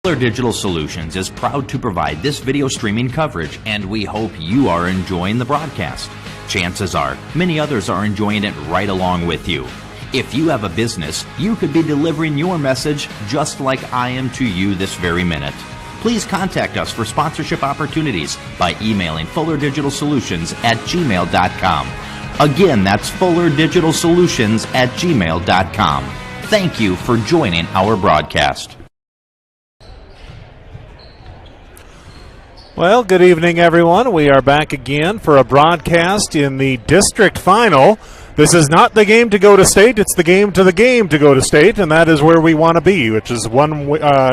Fuller Digital Solutions is proud to provide this video streaming coverage, and we hope you are enjoying the broadcast. Chances are, many others are enjoying it right along with you. If you have a business, you could be delivering your message just like I am to you this very minute. Please contact us for sponsorship opportunities by emailing fullerdigitalsolutions@gmail.com. Again, that's fullerdigitalsolutions@gmail.com. Thank you for joining our broadcast. Well, good evening, everyone. We are back again for a broadcast in the district final. This is not the game to go to state. It's the game to go to state, and that is where we want to be, which is one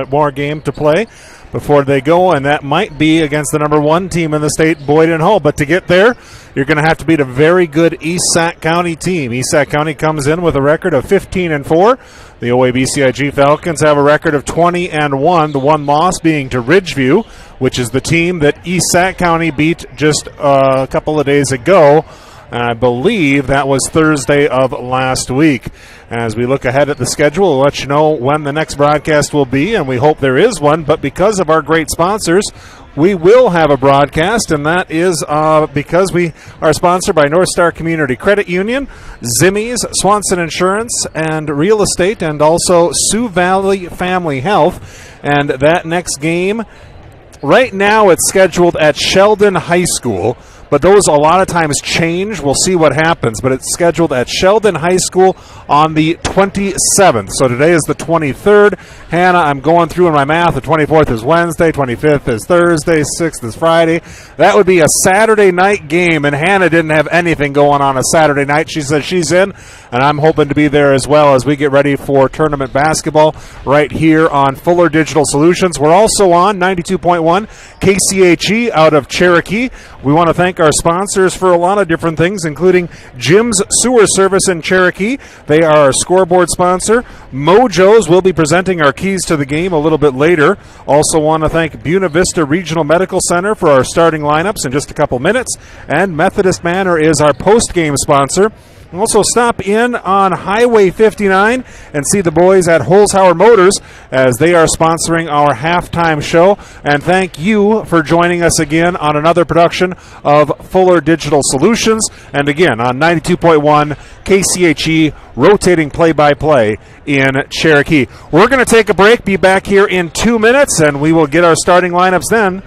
more game to play before they go, and that might be against the number one team in the state, Boyden Hull. But to get there, you're going to have to beat a very good East Sac County team. East Sac County comes in with a record of 15-4. The OABCIG Falcons have a record of 20-1, the one loss being to Ridgeview, which is the team that East Sac County beat just a couple of days ago. I believe that was Thursday of last week. As we look ahead at the schedule, we'll let you know when the next broadcast will be, and we hope there is one. But because of our great sponsors, we will have a broadcast, and that is because we are sponsored by North Star Community Credit Union, Zimmy's, Swanson Insurance and Real Estate, and also Sioux Valley Family Health. And that next game, right now it's scheduled at Sheldon High School, but those a lot of times change. We'll see what happens, but it's scheduled at Sheldon High School on the 27th. So today is the 23rd. Hannah, I'm going through in my math. The 24th is Wednesday, 25th is Thursday, 6th is Friday. That would be a Saturday night game, and Hannah didn't have anything going on a Saturday night. She says she's in, and I'm hoping to be there as well as we get ready for tournament basketball right here on Fuller Digital Solutions. We're also on 92.1 KCHE out of Cherokee. We want to thank our sponsors for a lot of different things, including Jim's Sewer Service in Cherokee. They are our scoreboard sponsor. Mojo's will be presenting our keys to the game a little bit later. Also want to thank Buena Vista Regional Medical Center for our starting lineups in just a couple minutes. And Methodist Manor is our post-game sponsor. Also stop in on Highway 59 and see the boys at Holzhauer Motors as they are sponsoring our halftime show. And thank you for joining us again on another production of Fuller Digital Solutions. And again, on 92.1 KCHE, rotating play-by-play in Cherokee. We're going to take a break, be back here in 2 minutes, and we will get our starting lineups then.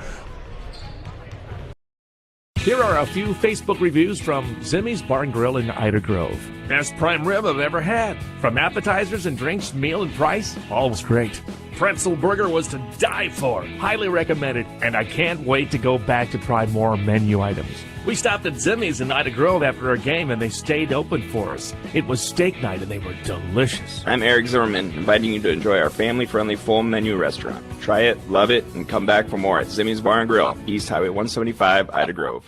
Here are a few Facebook reviews from Zimmy's Bar and Grill in Ida Grove. Best prime rib I've ever had. From appetizers and drinks, meal and price, all was great. Pretzel burger was to die for. Highly recommended, and I can't wait to go back to try more menu items. We stopped at Zimmy's in Ida Grove after our game, and they stayed open for us. It was steak night, and they were delicious. I'm Eric Zimmerman, inviting you to enjoy our family-friendly full menu restaurant. Try it, love it, and come back for more at Zimmy's Bar and Grill, East Highway 175, Ida Grove.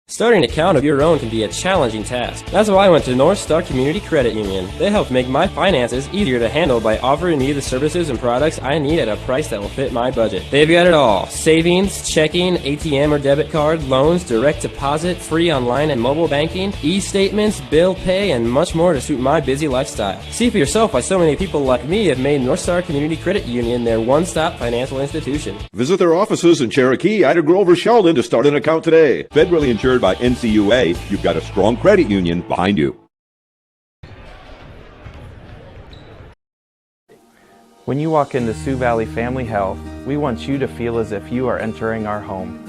Starting an account of your own can be a challenging task. That's why I went to North Star Community Credit Union. They helped make my finances easier to handle by offering me the services and products I need at a price that will fit my budget. They've got it all. Savings, checking, ATM or debit card, loans, direct deposit, free online and mobile banking, e-statements, bill pay, and much more to suit my busy lifestyle. See for yourself why so many people like me have made North Star Community Credit Union their one-stop financial institution. Visit their offices in Cherokee, Ida Grove, or Sheldon to start an account today. Federally insured by NCUA, you've got a strong credit union behind you. When you walk into Sioux Valley Family Health, we want you to feel as if you are entering our home.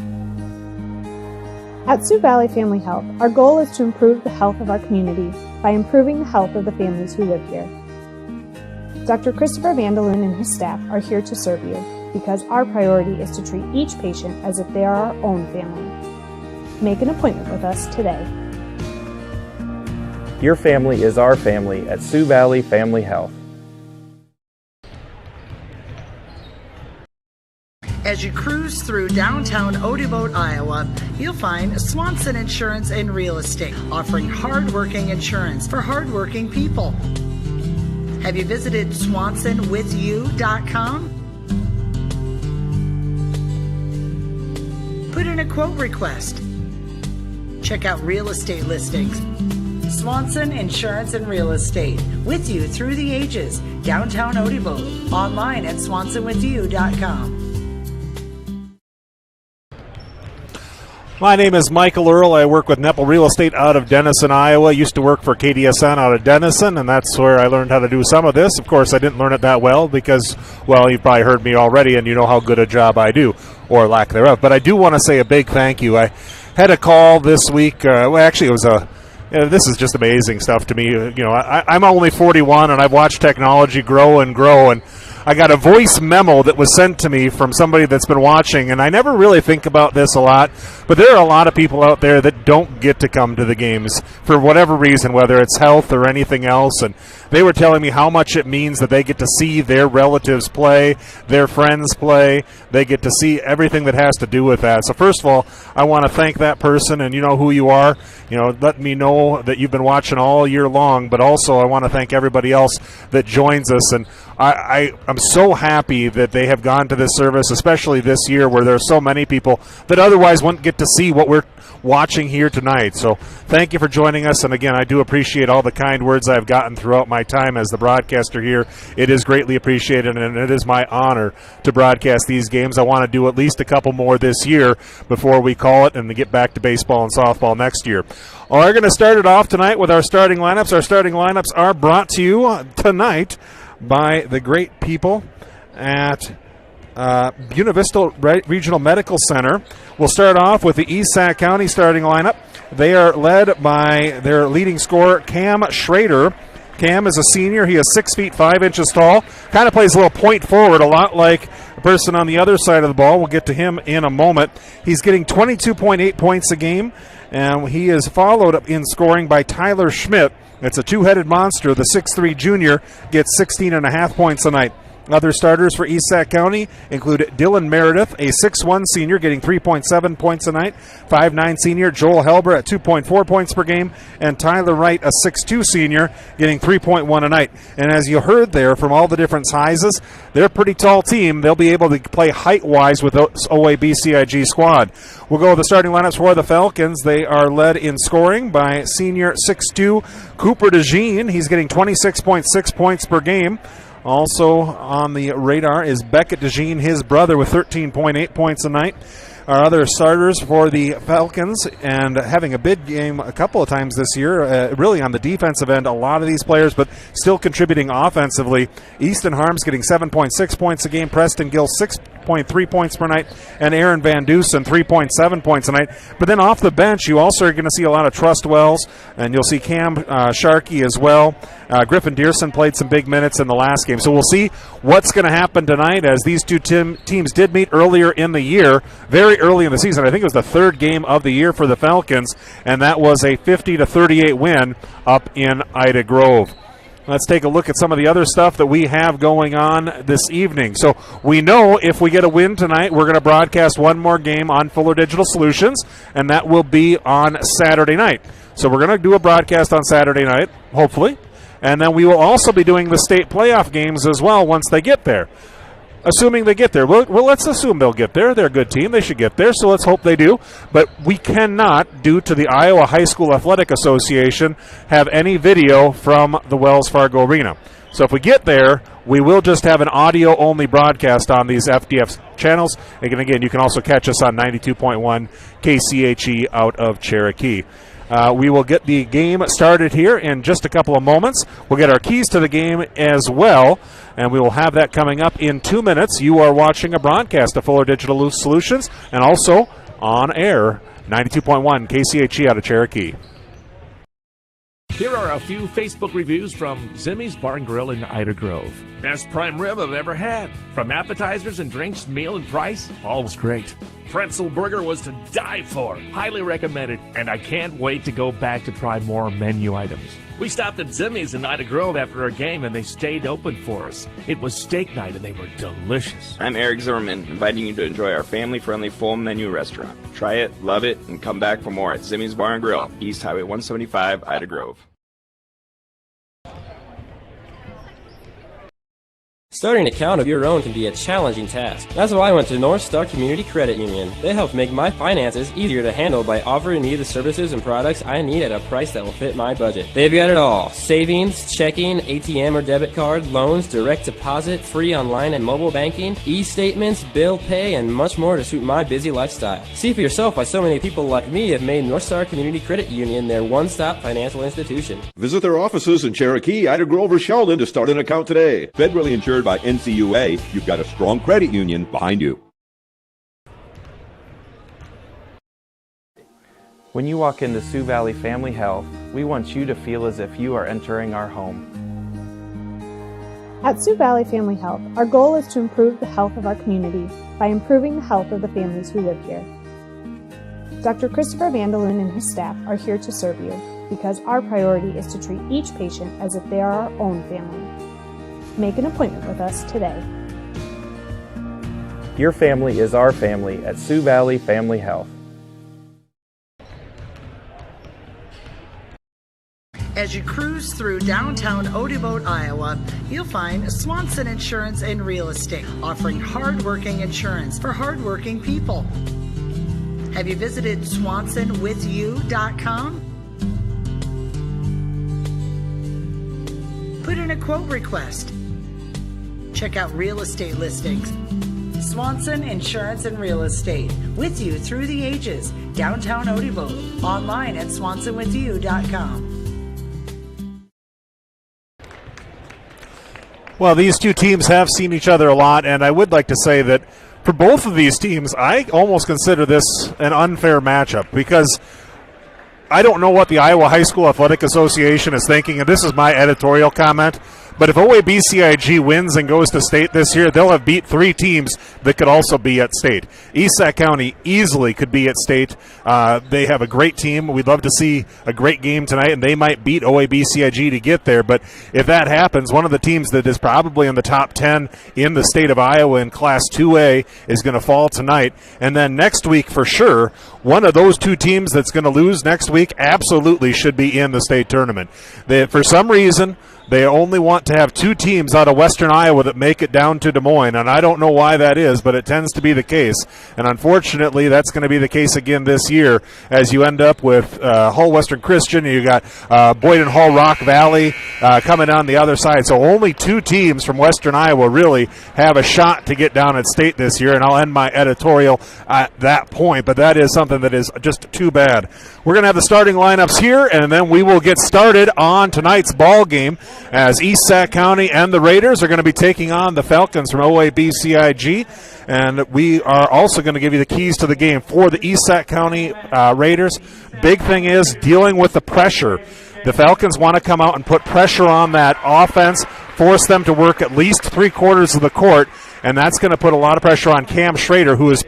At Sioux Valley Family Health, our goal is to improve the health of our community by improving the health of the families who live here. Dr. Christopher Vandeloon and his staff are here to serve you because our priority is to treat each patient as if they are our own family. Make an appointment with us today. Your family is our family at Sioux Valley Family Health. As you cruise through downtown Odeboat, Iowa, you'll find Swanson Insurance and Real Estate, offering hard-working insurance for hard-working people. Have you visited SwansonWithYou.com? Put in a quote request. Check out real estate listings. Swanson Insurance and Real Estate, with you through the ages. Downtown Odebo, online at swansonwithyou.com. My name is Michael Earl. I work with Nepal Real Estate out of Denison, Iowa. Used to work for KDSN out of Denison, and that's where I learned how to do some of this. Of course, I didn't learn it that well because, well, you've probably heard me already, and you know how good a job I do, or lack thereof. But I do want to say a big thank you. I had a call this week. Actually, it was this is just amazing stuff to me. I'm only 41, and I've watched technology grow and grow, and I got a voice memo that was sent to me from somebody that's been watching, and I never really think about this a lot, but there are a lot of people out there that don't get to come to the games for whatever reason, whether it's health or anything else, and they were telling me how much it means that they get to see their relatives play, their friends play, they get to see everything that has to do with that. So first of all, I want to thank that person, and you know who you are, let me know that you've been watching all year long, but also I want to thank everybody else that joins us, and I'm so happy that they have gone to this service, especially this year where there are so many people that otherwise wouldn't get to see what we're watching here tonight. So thank you for joining us, and again, I do appreciate all the kind words I've gotten throughout my time as the broadcaster here. It is greatly appreciated, and it is my honor to broadcast these games. I want to do at least a couple more this year before we call it and get back to baseball and softball next year. We're going to start it off tonight with our starting lineups. Our starting lineups are brought to you tonight by the great people at Buena Vista Regional Medical Center. We'll start off with the East Sac County starting lineup. They are led by their leading scorer, Cam Schrader. Cam is a senior. He is 6 feet 5 inches tall. Kind of plays a little point forward, a lot like the person on the other side of the ball. We'll get to him in a moment. He's getting 22.8 points a game, and he is followed up in scoring by Tyler Schmidt. It's a two-headed monster. The 6'3 junior gets 16.5 points a night. Other starters for East Sac County include Dylan Meredith, a 6'1 senior, getting 3.7 points a night. 5'9 senior Joel Helber at 2.4 points per game. And Tyler Wright, a 6'2 senior, getting 3.1 a night. And as you heard there from all the different sizes, they're a pretty tall team. They'll be able to play height-wise with the OABCIG squad. We'll go with the starting lineups for the Falcons. They are led in scoring by senior 6'2 Cooper DeJean. He's getting 26.6 points per game. Also on the radar is Beckett DeJean, his brother, with 13.8 points a night. Our other starters for the Falcons, and having a big game a couple of times this year, really on the defensive end, a lot of these players, but still contributing offensively. Easton Harms getting 7.6 points a game, Preston Gill 6.3 points per night, and Aaron Van Dusen 3.7 points a night. But then off the bench, you also are going to see a lot of Trust Wells, and you'll see Cam Sharkey as well. Griffin Dearson played some big minutes in the last game. So we'll see what's going to happen tonight, as these two teams did meet earlier in the year, very early in the season. I think it was the third game of the year for the Falcons, and that was a 50-38 win up in Ida Grove. Let's take a look at some of the other stuff that we have going on this evening. So we know if we get a win tonight, we're going to broadcast one more game on Fuller Digital Solutions, and that will be on Saturday night. So we're going to do a broadcast on Saturday night, hopefully, and then we will also be doing the state playoff games as well once they get there. Assuming they get there. Well, let's assume they'll get there. They're a good team. They should get there, so let's hope they do. But we cannot, due to the Iowa High School Athletic Association, have any video from the Wells Fargo Arena. So if we get there, we will just have an audio-only broadcast on these FDF channels. And again, you can also catch us on 92.1 KCHE out of Cherokee. We will get the game started here in just a couple of moments. We'll get our keys to the game as well, and we will have that coming up in 2 minutes. You are watching a broadcast of Fuller Digital Solutions, and also on air, 92.1 KCHE out of Cherokee. Here are a few Facebook reviews from Zimmy's Bar and Grill in Ida Grove. Best prime rib I've ever had. From appetizers and drinks, meal and price, all was great. Pretzel burger was to die for. Highly recommended, and I can't wait to go back to try more menu items. We stopped at Zimmy's in Ida Grove after our game, and they stayed open for us. It was steak night, and they were delicious. I'm Eric Zimmerman, inviting you to enjoy our family-friendly full menu restaurant. Try it, love it, and come back for more at Zimmy's Bar and Grill, East Highway 175, Ida Grove. Starting an account of your own can be a challenging task. That's why I went to North Star Community Credit Union. They help make my finances easier to handle by offering me the services and products I need at a price that will fit my budget. They've got it all: savings, checking, ATM or debit card, loans, direct deposit, free online and mobile banking, e-statements, bill pay, and much more to suit my busy lifestyle. See for yourself why so many people like me have made North Star Community Credit Union their one-stop financial institution. Visit their offices in Cherokee, Ida Grove, or Sheldon to start an account today. Federally insured by NCUA, you've got a strong credit union behind you. When you walk into Sioux Valley Family Health, we want you to feel as if you are entering our home. At Sioux Valley Family Health, our goal is to improve the health of our community by improving the health of the families who live here. Dr. Christopher Vandeloon and his staff are here to serve you because our priority is to treat each patient as if they are our own family. Make an appointment with us today. Your family is our family at Sioux Valley Family Health. As you cruise through downtown Odeboat, Iowa, you'll find Swanson Insurance and Real Estate, offering hardworking insurance for hardworking people. Have you visited swansonwithyou.com? Put in a quote request. Check out real estate listings. Swanson Insurance and Real Estate, with you through the ages. Downtown Odeboat, online at swansonwithyou.com. Well, these two teams have seen each other a lot, and I would like to say that for both of these teams, I almost consider this an unfair matchup because I don't know what the Iowa High School Athletic Association is thinking, and this is my editorial comment, but if OABCIG wins and goes to state this year, they'll have beat three teams that could also be at state. East Sac County easily could be at state. They have a great team. We'd love to see a great game tonight, and they might beat OABCIG to get there. But if that happens, one of the teams that is probably in the top 10 in the state of Iowa in Class 2A is going to fall tonight. And then next week, for sure, one of those two teams that's going to lose next week absolutely should be in the state tournament. For some reason, they only want to have two teams out of western Iowa that make it down to Des Moines, and I don't know why that is, but it tends to be the case. And unfortunately, that's going to be the case again this year as you end up with Hull Western Christian, and you got Boyden Hall Rock Valley coming on the other side. So only two teams from western Iowa really have a shot to get down at state this year, and I'll end my editorial at that point, but that is something that is just too bad. We're going to have the starting lineups here, and then we will get started on tonight's ball game as East Sac County and the Raiders are going to be taking on the Falcons from OABCIG. And we are also going to give you the keys to the game for the East Sac County Raiders. Big thing is dealing with the pressure. The Falcons want to come out and put pressure on that offense, force them to work at least 3/4 of the court, and that's going to put a lot of pressure on Cam Schrader, who is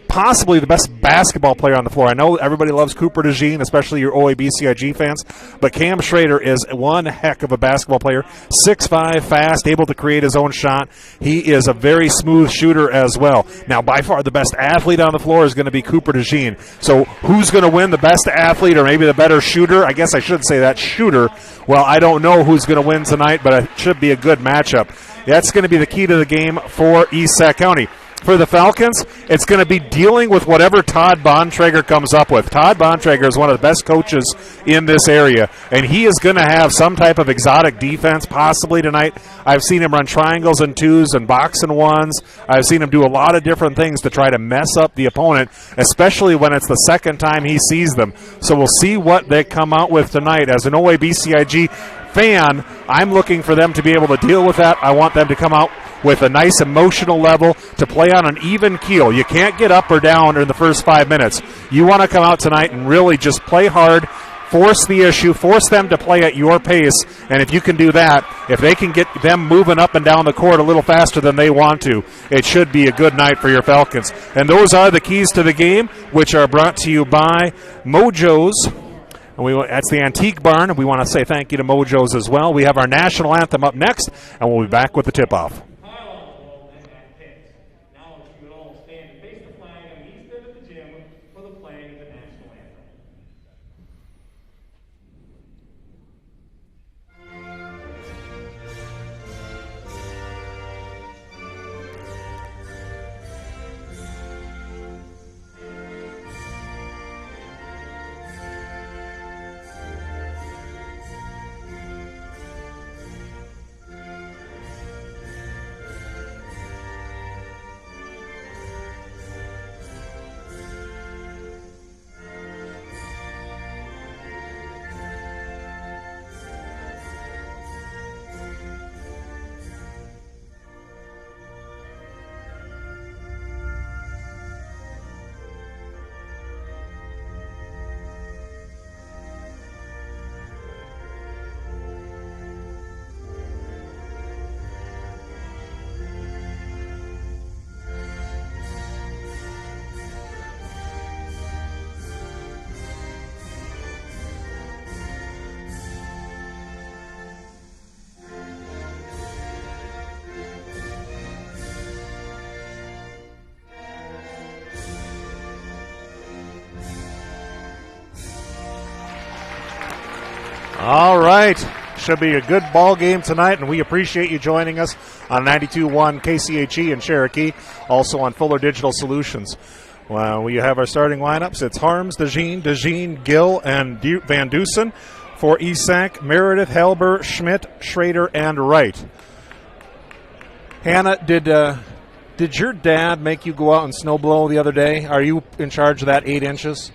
possibly the best basketball player on the floor. I know everybody loves Cooper DeJean, especially your OABCIG fans, but Cam Schrader is one heck of a basketball player. 6'5", fast, able to create his own shot. He is a very smooth shooter as well. Now, by far the best athlete on the floor is going to be Cooper DeJean. So who's going to win, the best athlete or maybe the better shooter? I guess I should say that shooter. Well, I don't know who's going to win tonight, but it should be a good matchup. That's going to be the key to the game for East Sac County. For the Falcons, it's going to be dealing with whatever Todd Bontrager comes up with. Todd Bontrager is one of the best coaches in this area, and he is going to have some type of exotic defense possibly tonight. I've seen him run triangles and twos and box and ones. I've seen him do a lot of different things to try to mess up the opponent, especially when it's the second time he sees them. So we'll see what they come out with tonight. As an OABCIG fan, I'm looking for them to be able to deal with that. I want them to come out with a nice emotional level to play on an even keel. You can't get up or down in the first 5 minutes. You want to come out tonight and really just play hard, force the issue, force them to play at your pace, and if you can do that, if they can get them moving up and down the court a little faster than they want to, it should be a good night for your Falcons. And those are the keys to the game, which are brought to you by Mojo's. And that's the Antique Barn, and we want to say thank you to Mojo's as well. We have our national anthem up next, and we'll be back with the tip-off. All right. Should be a good ball game tonight, and we appreciate you joining us on 92.1 KCHE in Cherokee, also on Fuller Digital Solutions. Well, we have our starting lineups. It's Harms, DeJean, Gill, and Van Dusen. For Esac, Meredith, Helber, Schmidt, Schrader, and Wright. Hannah, did your dad make you go out and snowblow the other day? Are you in charge of that 8 inches?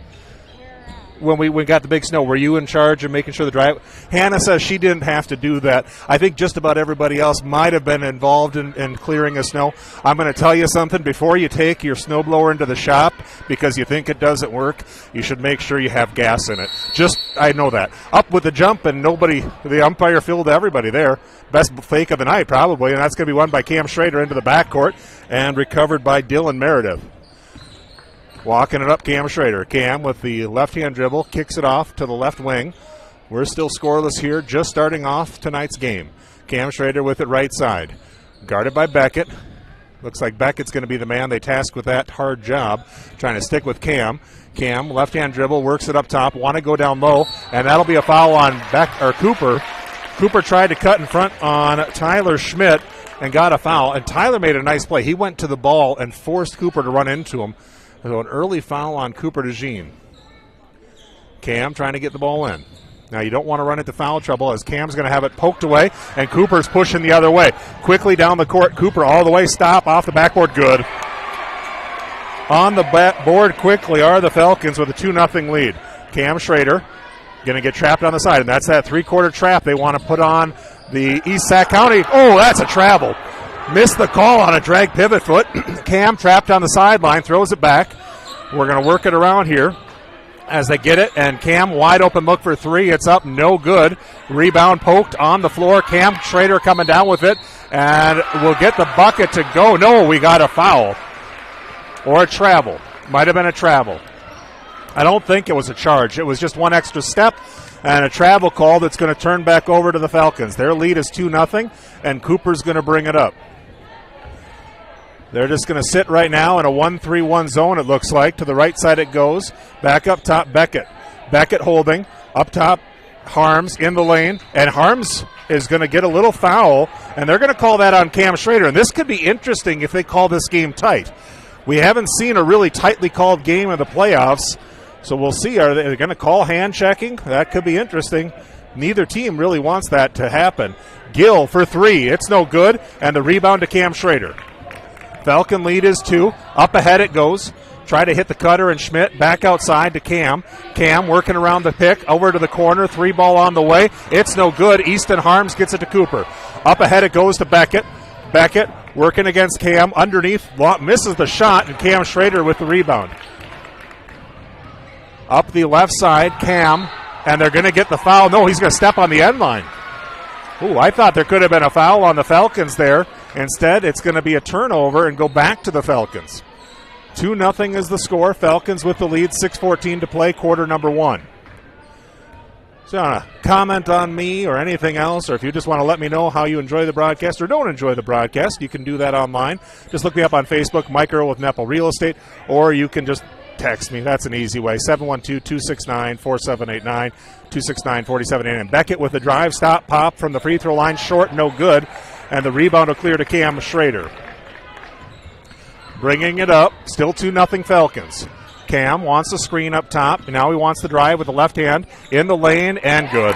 When we got the big snow, were you in charge of making sure the drive? Hannah says she didn't have to do that. I think just about everybody else might have been involved in clearing the snow. I'm going to tell you something. Before you take your snowblower into the shop because you think it doesn't work, you should make sure you have gas in it. I know that. Up with the jump, and the umpire filled everybody there. Best fake of the night, probably, and that's going to be won by Cam Schrader into the backcourt and recovered by Dylan Meredith. Walking it up, Cam Schrader. Cam with the left-hand dribble, kicks it off to the left wing. We're still scoreless here, just starting off tonight's game. Cam Schrader with it right side. Guarded by Beckett. Looks like Beckett's going to be the man they task with that hard job, trying to stick with Cam. Cam, left-hand dribble, works it up top, want to go down low, and that'll be a foul on Cooper. Cooper tried to cut in front on Tyler Schmidt and got a foul, and Tyler made a nice play. He went to the ball and forced Cooper to run into him. So an early foul on Cooper DeJean. Cam trying to get the ball in. Now you don't want to run into foul trouble as Cam's going to have it poked away, and Cooper's pushing the other way. Quickly down the court, Cooper all the way, stop, off the backboard, good. On the board quickly are the Falcons with a 2-0 lead. Cam Schrader going to get trapped on the side, and that's that three-quarter trap they want to put on the East Sac County. Oh, that's a travel. Missed the call on a drag pivot foot. Cam trapped on the sideline, throws it back. We're going to work it around here as they get it, and Cam wide open look for three. It's up, no good. Rebound poked on the floor. Cam Schrader coming down with it, and we'll get the bucket to go. No, we got a foul. Or a travel. Might have been a travel. I don't think it was a charge. It was just one extra step and a travel call that's going to turn back over to the Falcons. Their lead is 2-0, and Cooper's going to bring it up. They're just going to sit right now in a 1-3-1 zone, it looks like. To the right side it goes. Back up top, Beckett. Beckett holding. Up top, Harms in the lane. And Harms is going to get a little foul, and they're going to call that on Cam Schrader. And this could be interesting if they call this game tight. We haven't seen a really tightly called game in the playoffs, so we'll see. Are they going to call hand checking? That could be interesting. Neither team really wants that to happen. Gill for three. It's no good, and the rebound to Cam Schrader. Falcon lead is 2. Up ahead it goes. Try to hit the cutter, and Schmidt back outside to Cam. Cam working around the pick, over to the corner. 3 ball on the way. It's no good. Easton Harms gets it to Cooper. Up ahead it goes to Beckett. Beckett working against Cam. Underneath, misses the shot, and Cam Schrader with the rebound. Up the left side, Cam, and they're going to get the foul. No, he's going to step on the end line. Ooh, I thought there could have been a foul on the Falcons there. Instead, it's going to be a turnover and go back to the Falcons. 2-0 is the score. Falcons with the lead, 6:14 to play, quarter number 1. So you want to comment on me or anything else, or if you just want to let me know how you enjoy the broadcast or don't enjoy the broadcast, you can do that online. Just look me up on Facebook, Mike Earl with Nepal Real Estate, or you can just text me. That's an easy way. 712-269-4789, 269-4789. And Beckett with the drive, stop, pop from the free throw line, short, no good. And the rebound will clear to Cam Schrader. Bringing it up, still 2-0 Falcons. Cam wants the screen up top. Now he wants the drive with the left hand in the lane, and good.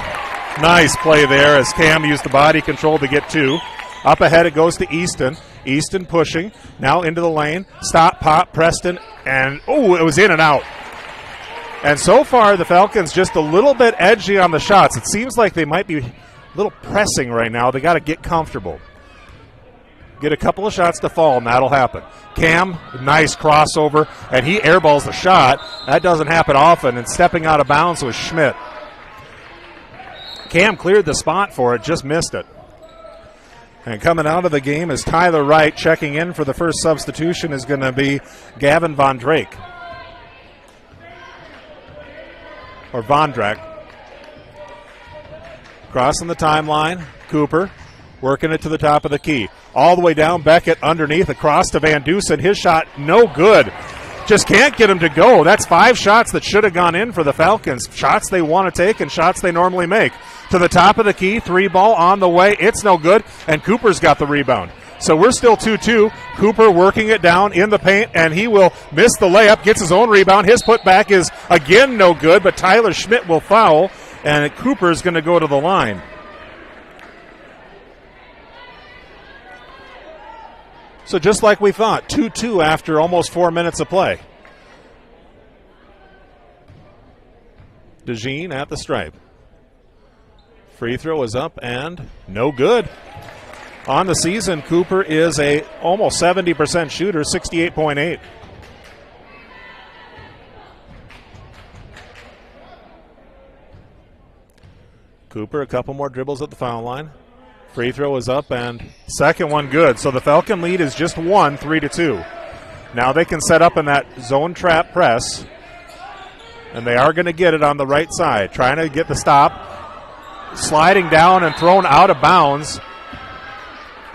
Nice play there as Cam used the body control to get 2. Up ahead it goes to Easton. Easton pushing. Now into the lane. Stop, pop, Preston, and it was in and out. And so far the Falcons just a little bit edgy on the shots. It seems like they might be a little pressing right now. They got to get comfortable. Get a couple of shots to fall, and that'll happen. Cam, nice crossover, and he airballs the shot. That doesn't happen often, and stepping out of bounds was Schmidt. Cam cleared the spot for it, just missed it. And coming out of the game is Tyler Wright. Checking in for the first substitution is going to be Gavin Von Drake. Or Vondrak. Crossing the timeline, Cooper working it to the top of the key. All the way down, Beckett underneath, across to Van Dusen. His shot, no good. Just can't get him to go. That's 5 shots that should have gone in for the Falcons. Shots they want to take and shots they normally make. to the top of the key. 3-ball on the way. It's no good, and Cooper's got the rebound. So we're still 2-2. Cooper working it down in the paint, and he will miss the layup, gets his own rebound. His putback is again no good, but Tyler Schmidt will foul, and Cooper's going to go to the line. So just like we thought, 2-2 after almost 4 minutes of play. DeJean at the stripe. Free throw is up and no good. On the season, Cooper is a almost 70% shooter, 68.8. Cooper, a couple more dribbles at the foul line. Free throw is up and second one good. So the Falcon lead is just 1, 3-2. Now they can set up in that zone trap press, and they are going to get it on the right side. Trying to get the stop. Sliding down and thrown out of bounds.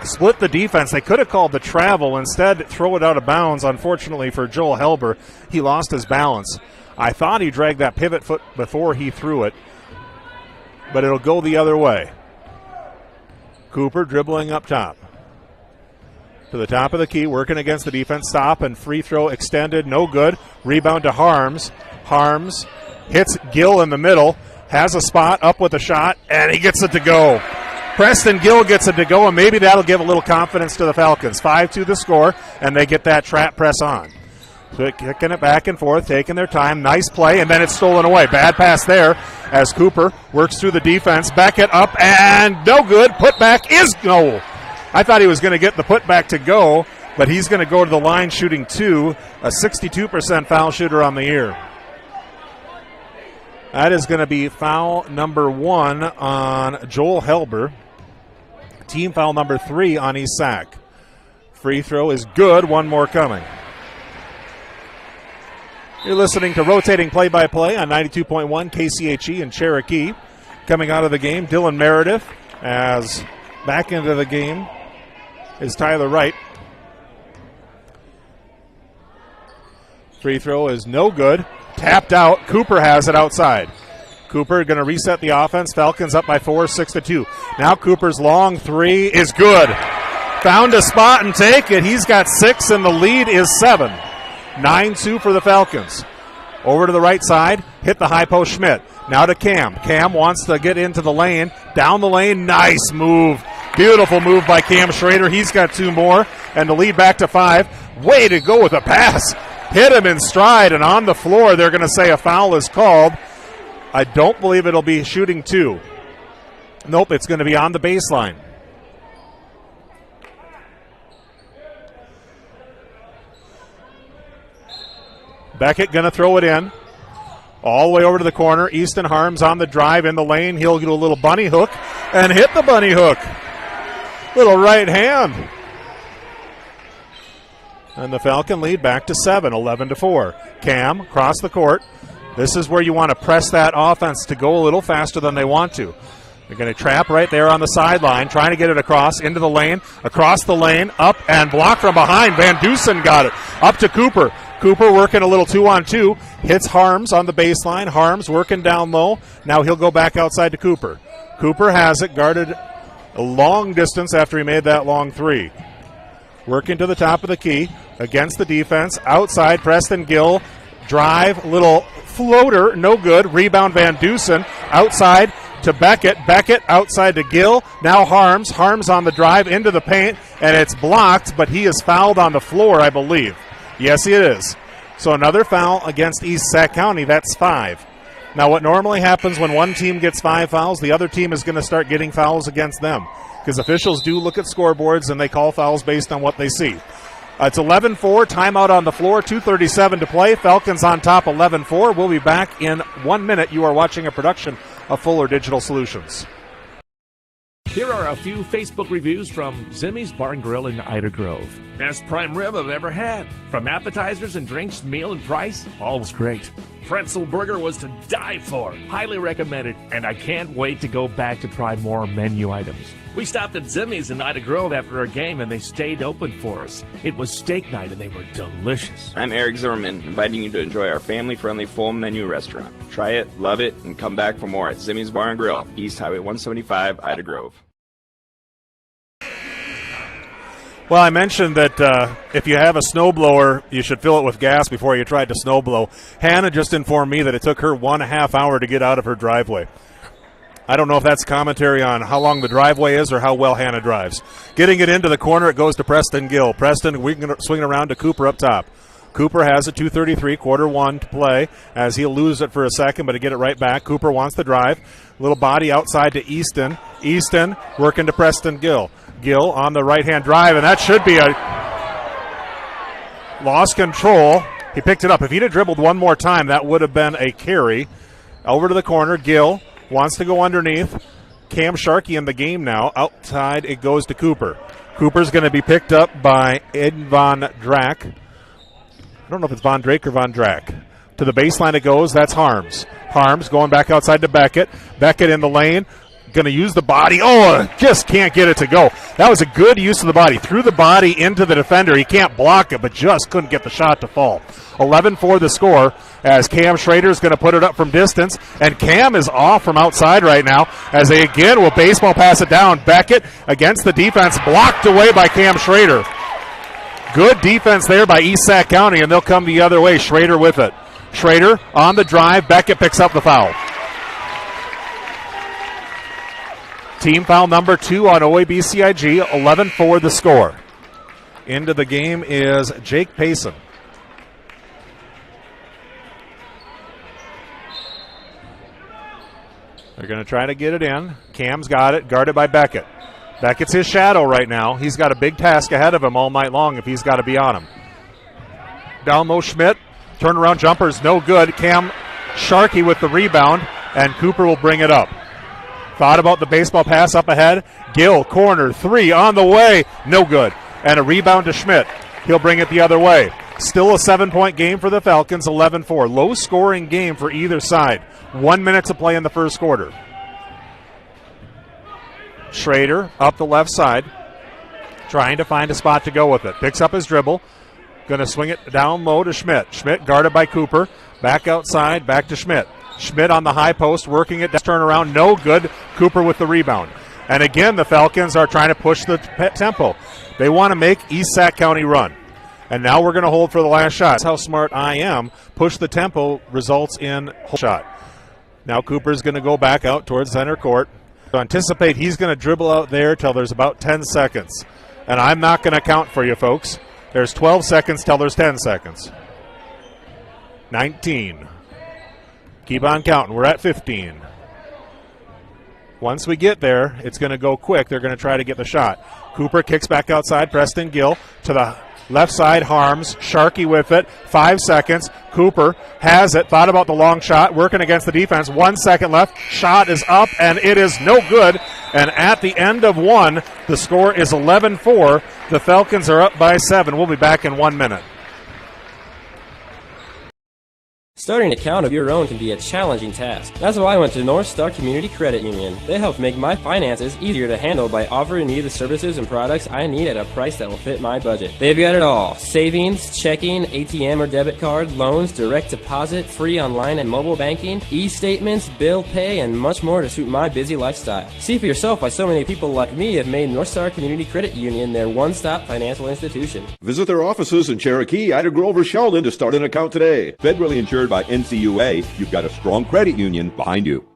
Split the defense. They could have called the travel. Instead, throw it out of bounds. Unfortunately for Joel Helber, he lost his balance. I thought he dragged that pivot foot before he threw it, but it'll go the other way. Cooper dribbling up top. To the top of the key, working against the defense. Stop and free throw extended. No good. Rebound to Harms. Harms hits Gill in the middle. Has a spot, up with a shot, and he gets it to go. Preston Gill gets it to go, and maybe that'll give a little confidence to the Falcons. 5-2 the score, and they get that trap press on. So kicking it back and forth, taking their time. Nice play, and then it's stolen away. Bad pass there as Cooper works through the defense. Beckett up, and no good. Putback is no. I thought he was going to get the putback to go, but he's going to go to the line shooting 2, a 62% foul shooter on the year. That is going to be foul number 1 on Joel Helber. Team foul number 3 on Isak. Free throw is good. One more coming. You're listening to Rotating Play-by-Play on 92.1 KCHE in Cherokee. Coming out of the game, Dylan Meredith. As back into the game is Tyler Wright. Free throw is no good. Tapped out. Cooper has it outside. Cooper going to reset the offense. Falcons up by 4, 6-2. Now Cooper's long 3 is good. Found a spot and take it. He's got 6, and the lead is 7. 9-2 for the Falcons. Over to the right side. Hit the high post Schmidt. Now to Cam. Cam wants to get into the lane. Down the lane. Nice move. Beautiful move by Cam Schrader. He's got 2 more, and the lead back to 5. Way to go with a pass. Hit him in stride, and on the floor they're going to say a foul is called. I don't believe it'll be shooting 2. Nope, it's going to be on the baseline. Beckett going to throw it in. All the way over to the corner. Easton Harms on the drive in the lane. He'll get a little bunny hook and hit the bunny hook. Little right hand. And the Falcon lead back to 7, 11-4. Cam across the court. This is where you want to press that offense to go a little faster than they want to. They're going to trap right there on the sideline, trying to get it across into the lane, across the lane, up and blocked from behind. Van Dusen got it. Up to Cooper. Cooper working a little 2-on-2. Hits Harms on the baseline. Harms working down low. Now he'll go back outside to Cooper. Cooper has it, guarded a long distance after he made that long 3. Working to the top of the key against the defense. Outside, Preston Gill. Drive, little floater, no good. Rebound, Van Dusen. Outside to Beckett. Beckett outside to Gill. Now Harms. Harms on the drive into the paint, and it's blocked, but he is fouled on the floor, I believe. Yes, he is. So another foul against East Sac County. That's 5. Now, what normally happens when one team gets 5 fouls, the other team is going to start getting fouls against them, because officials do look at scoreboards and they call fouls based on what they see. It's 11-4, timeout on the floor, 2:37 to play. Falcons on top, 11-4. We'll be back in 1 minute. You are watching a production of Fuller Digital Solutions. Here are a few Facebook reviews from Zimmy's Bar and Grill in Ida Grove. Best prime rib I've ever had. From appetizers and drinks, meal and price, all was great. Pretzel burger was to die for. Highly recommended, and I can't wait to go back to try more menu items. We stopped at Zimmy's in Ida Grove after our game, and they stayed open for us. It was steak night, and they were delicious. I'm Eric Zimmerman, inviting you to enjoy our family-friendly full menu restaurant. Try it, love it, and come back for more at Zimmy's Bar and Grill, East Highway 175, Ida Grove. Well, I mentioned that if you have a snowblower, you should fill it with gas before you try to snowblow. Hannah just informed me that it took her 1.5 hours to get out of her driveway. I don't know if that's commentary on how long the driveway is or how well Hannah drives. Getting it into the corner, it goes to Preston Gill. Preston, we can swing it around to Cooper up top. Cooper has it, 2:33, quarter one to play, as he'll lose it for a second, but to get it right back. Cooper wants the drive. Little body outside to Easton. Easton working to Preston Gill. Gill on the right-hand drive, and that should be a lost control. He picked it up. If he'd have dribbled one more time, that would have been a carry. Over to the corner, Gill wants to go underneath. Cam Sharkey in the game now. Outside it goes to Cooper. Cooper's going to be picked up by Ed Von Drack. I don't know if it's Von Drake or Von Drack. To the baseline it goes. That's Harms. Harms going back outside to Beckett. Beckett in the lane. Going to use the body. Oh, just can't get it to go. That was a good use of the body. Threw the body into the defender. He can't block it, but just couldn't get the shot to fall. 11-4 the score as Cam Schrader is going to put it up from distance. And Cam is off from outside right now as they again will baseball pass it down. Beckett against the defense, blocked away by Cam Schrader. Good defense there by East Sac County, and they'll come the other way. Schrader with it. Schrader on the drive. Beckett picks up the foul. Team foul number 2 on OABCIG, 11-4 the score. Into the game is Jake Payson. They're going to try to get it in. Cam's got it, guarded by Beckett. Beckett's his shadow right now. He's got a big task ahead of him all night long if he's got to be on him. Down low, Schmidt. Turnaround jumper's no good. Cam Sharkey with the rebound, and Cooper will bring it up. Thought about the baseball pass up ahead. Gill, corner, 3 on the way. No good. And a rebound to Schmidt. He'll bring it the other way. Still a 7-point game for the Falcons, 11-4. Low-scoring game for either side. 1 minute to play in the first quarter. Schrader up the left side. Trying to find a spot to go with it. Picks up his dribble. Going to swing it down low to Schmidt. Schmidt guarded by Cooper. Back outside, back to Schmidt. Schmidt on the high post, working it, turnaround, no good. Cooper with the rebound. And again, the Falcons are trying to push the tempo. They want to make East Sac County run. And now we're going to hold for the last shot. That's how smart I am. Push the tempo results in a shot. Now Cooper's going to go back out towards center court. So anticipate he's going to dribble out there till there's about 10 seconds. And I'm not going to count for you, folks. There's 12 seconds till there's 10 seconds. 19. Keep on counting. We're at 15. Once we get there, it's going to go quick. They're going to try to get the shot. Cooper kicks back outside. Preston Gill to the left side. Harms. Sharkey with it. 5 seconds. Cooper has it. Thought about the long shot. Working against the defense. 1 second left. Shot is up, and it is no good. And at the end of 1, the score is 11-4. The Falcons are up by 7. We'll be back in 1 minute. Starting an account of your own can be a challenging task. That's why I went to North Star Community Credit Union. They help make my finances easier to handle by offering me the services and products I need at a price that will fit my budget. They've got it all. Savings, checking, ATM or debit card, loans, direct deposit, free online and mobile banking, e-statements, bill pay, and much more to suit my busy lifestyle. See for yourself why so many people like me have made North Star Community Credit Union their one-stop financial institution. Visit their offices in Cherokee, Ida Grove, or Sheldon to start an account today. Federally insured by NCUA, you've got a strong credit union behind you.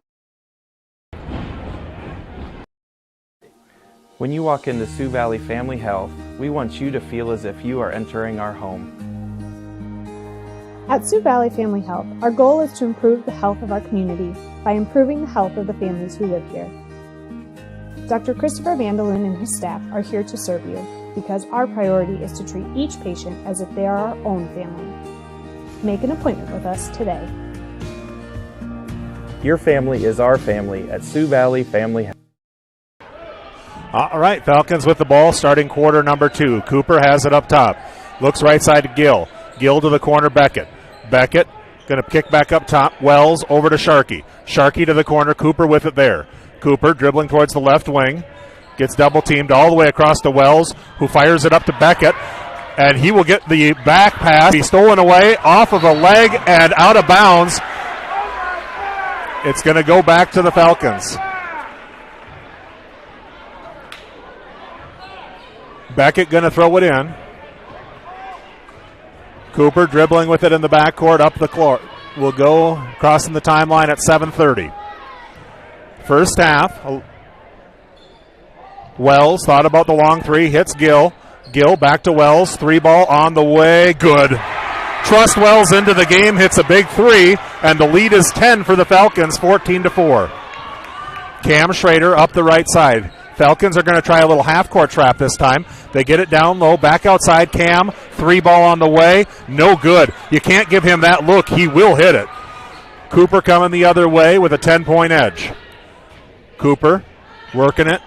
When you walk into Sioux Valley Family Health, we want you to feel as if you are entering our home. At Sioux Valley Family Health, our goal is to improve the health of our community by improving the health of the families who live here. Dr. Christopher Vandeloon and his staff are here to serve you because our priority is to treat each patient as if they are our own family. Make an appointment with us today. Your family is our family at Sioux Valley Family Health. All right, Falcons with the ball starting quarter number 2. Cooper has it up top. Looks right side to Gill. Gill to the corner, Beckett. Beckett Going to kick back up top. Wells over to Sharkey. Sharkey to the corner. Cooper with it there. Cooper dribbling towards the left wing. Gets double teamed all the way across to Wells, who fires it up to Beckett. And he will get the back pass. He's stolen away off of a leg and out of bounds. It's going to go back to the Falcons. Beckett going to throw it in. Cooper dribbling with it in the backcourt up the court. Will go crossing the timeline at 7:30. First half. Wells thought about the long three, hits Gill. Gill back to Wells, 3-ball on the way, good. Trust Wells into the game, hits a big three, and the lead is 10 for the Falcons, 14-4. Cam Schrader up the right side. Falcons are going to try a little half-court trap this time. They get it down low, back outside. Cam, 3-ball on the way, no good. You can't give him that look, he will hit it. Cooper coming the other way with a 10-point edge. Cooper working it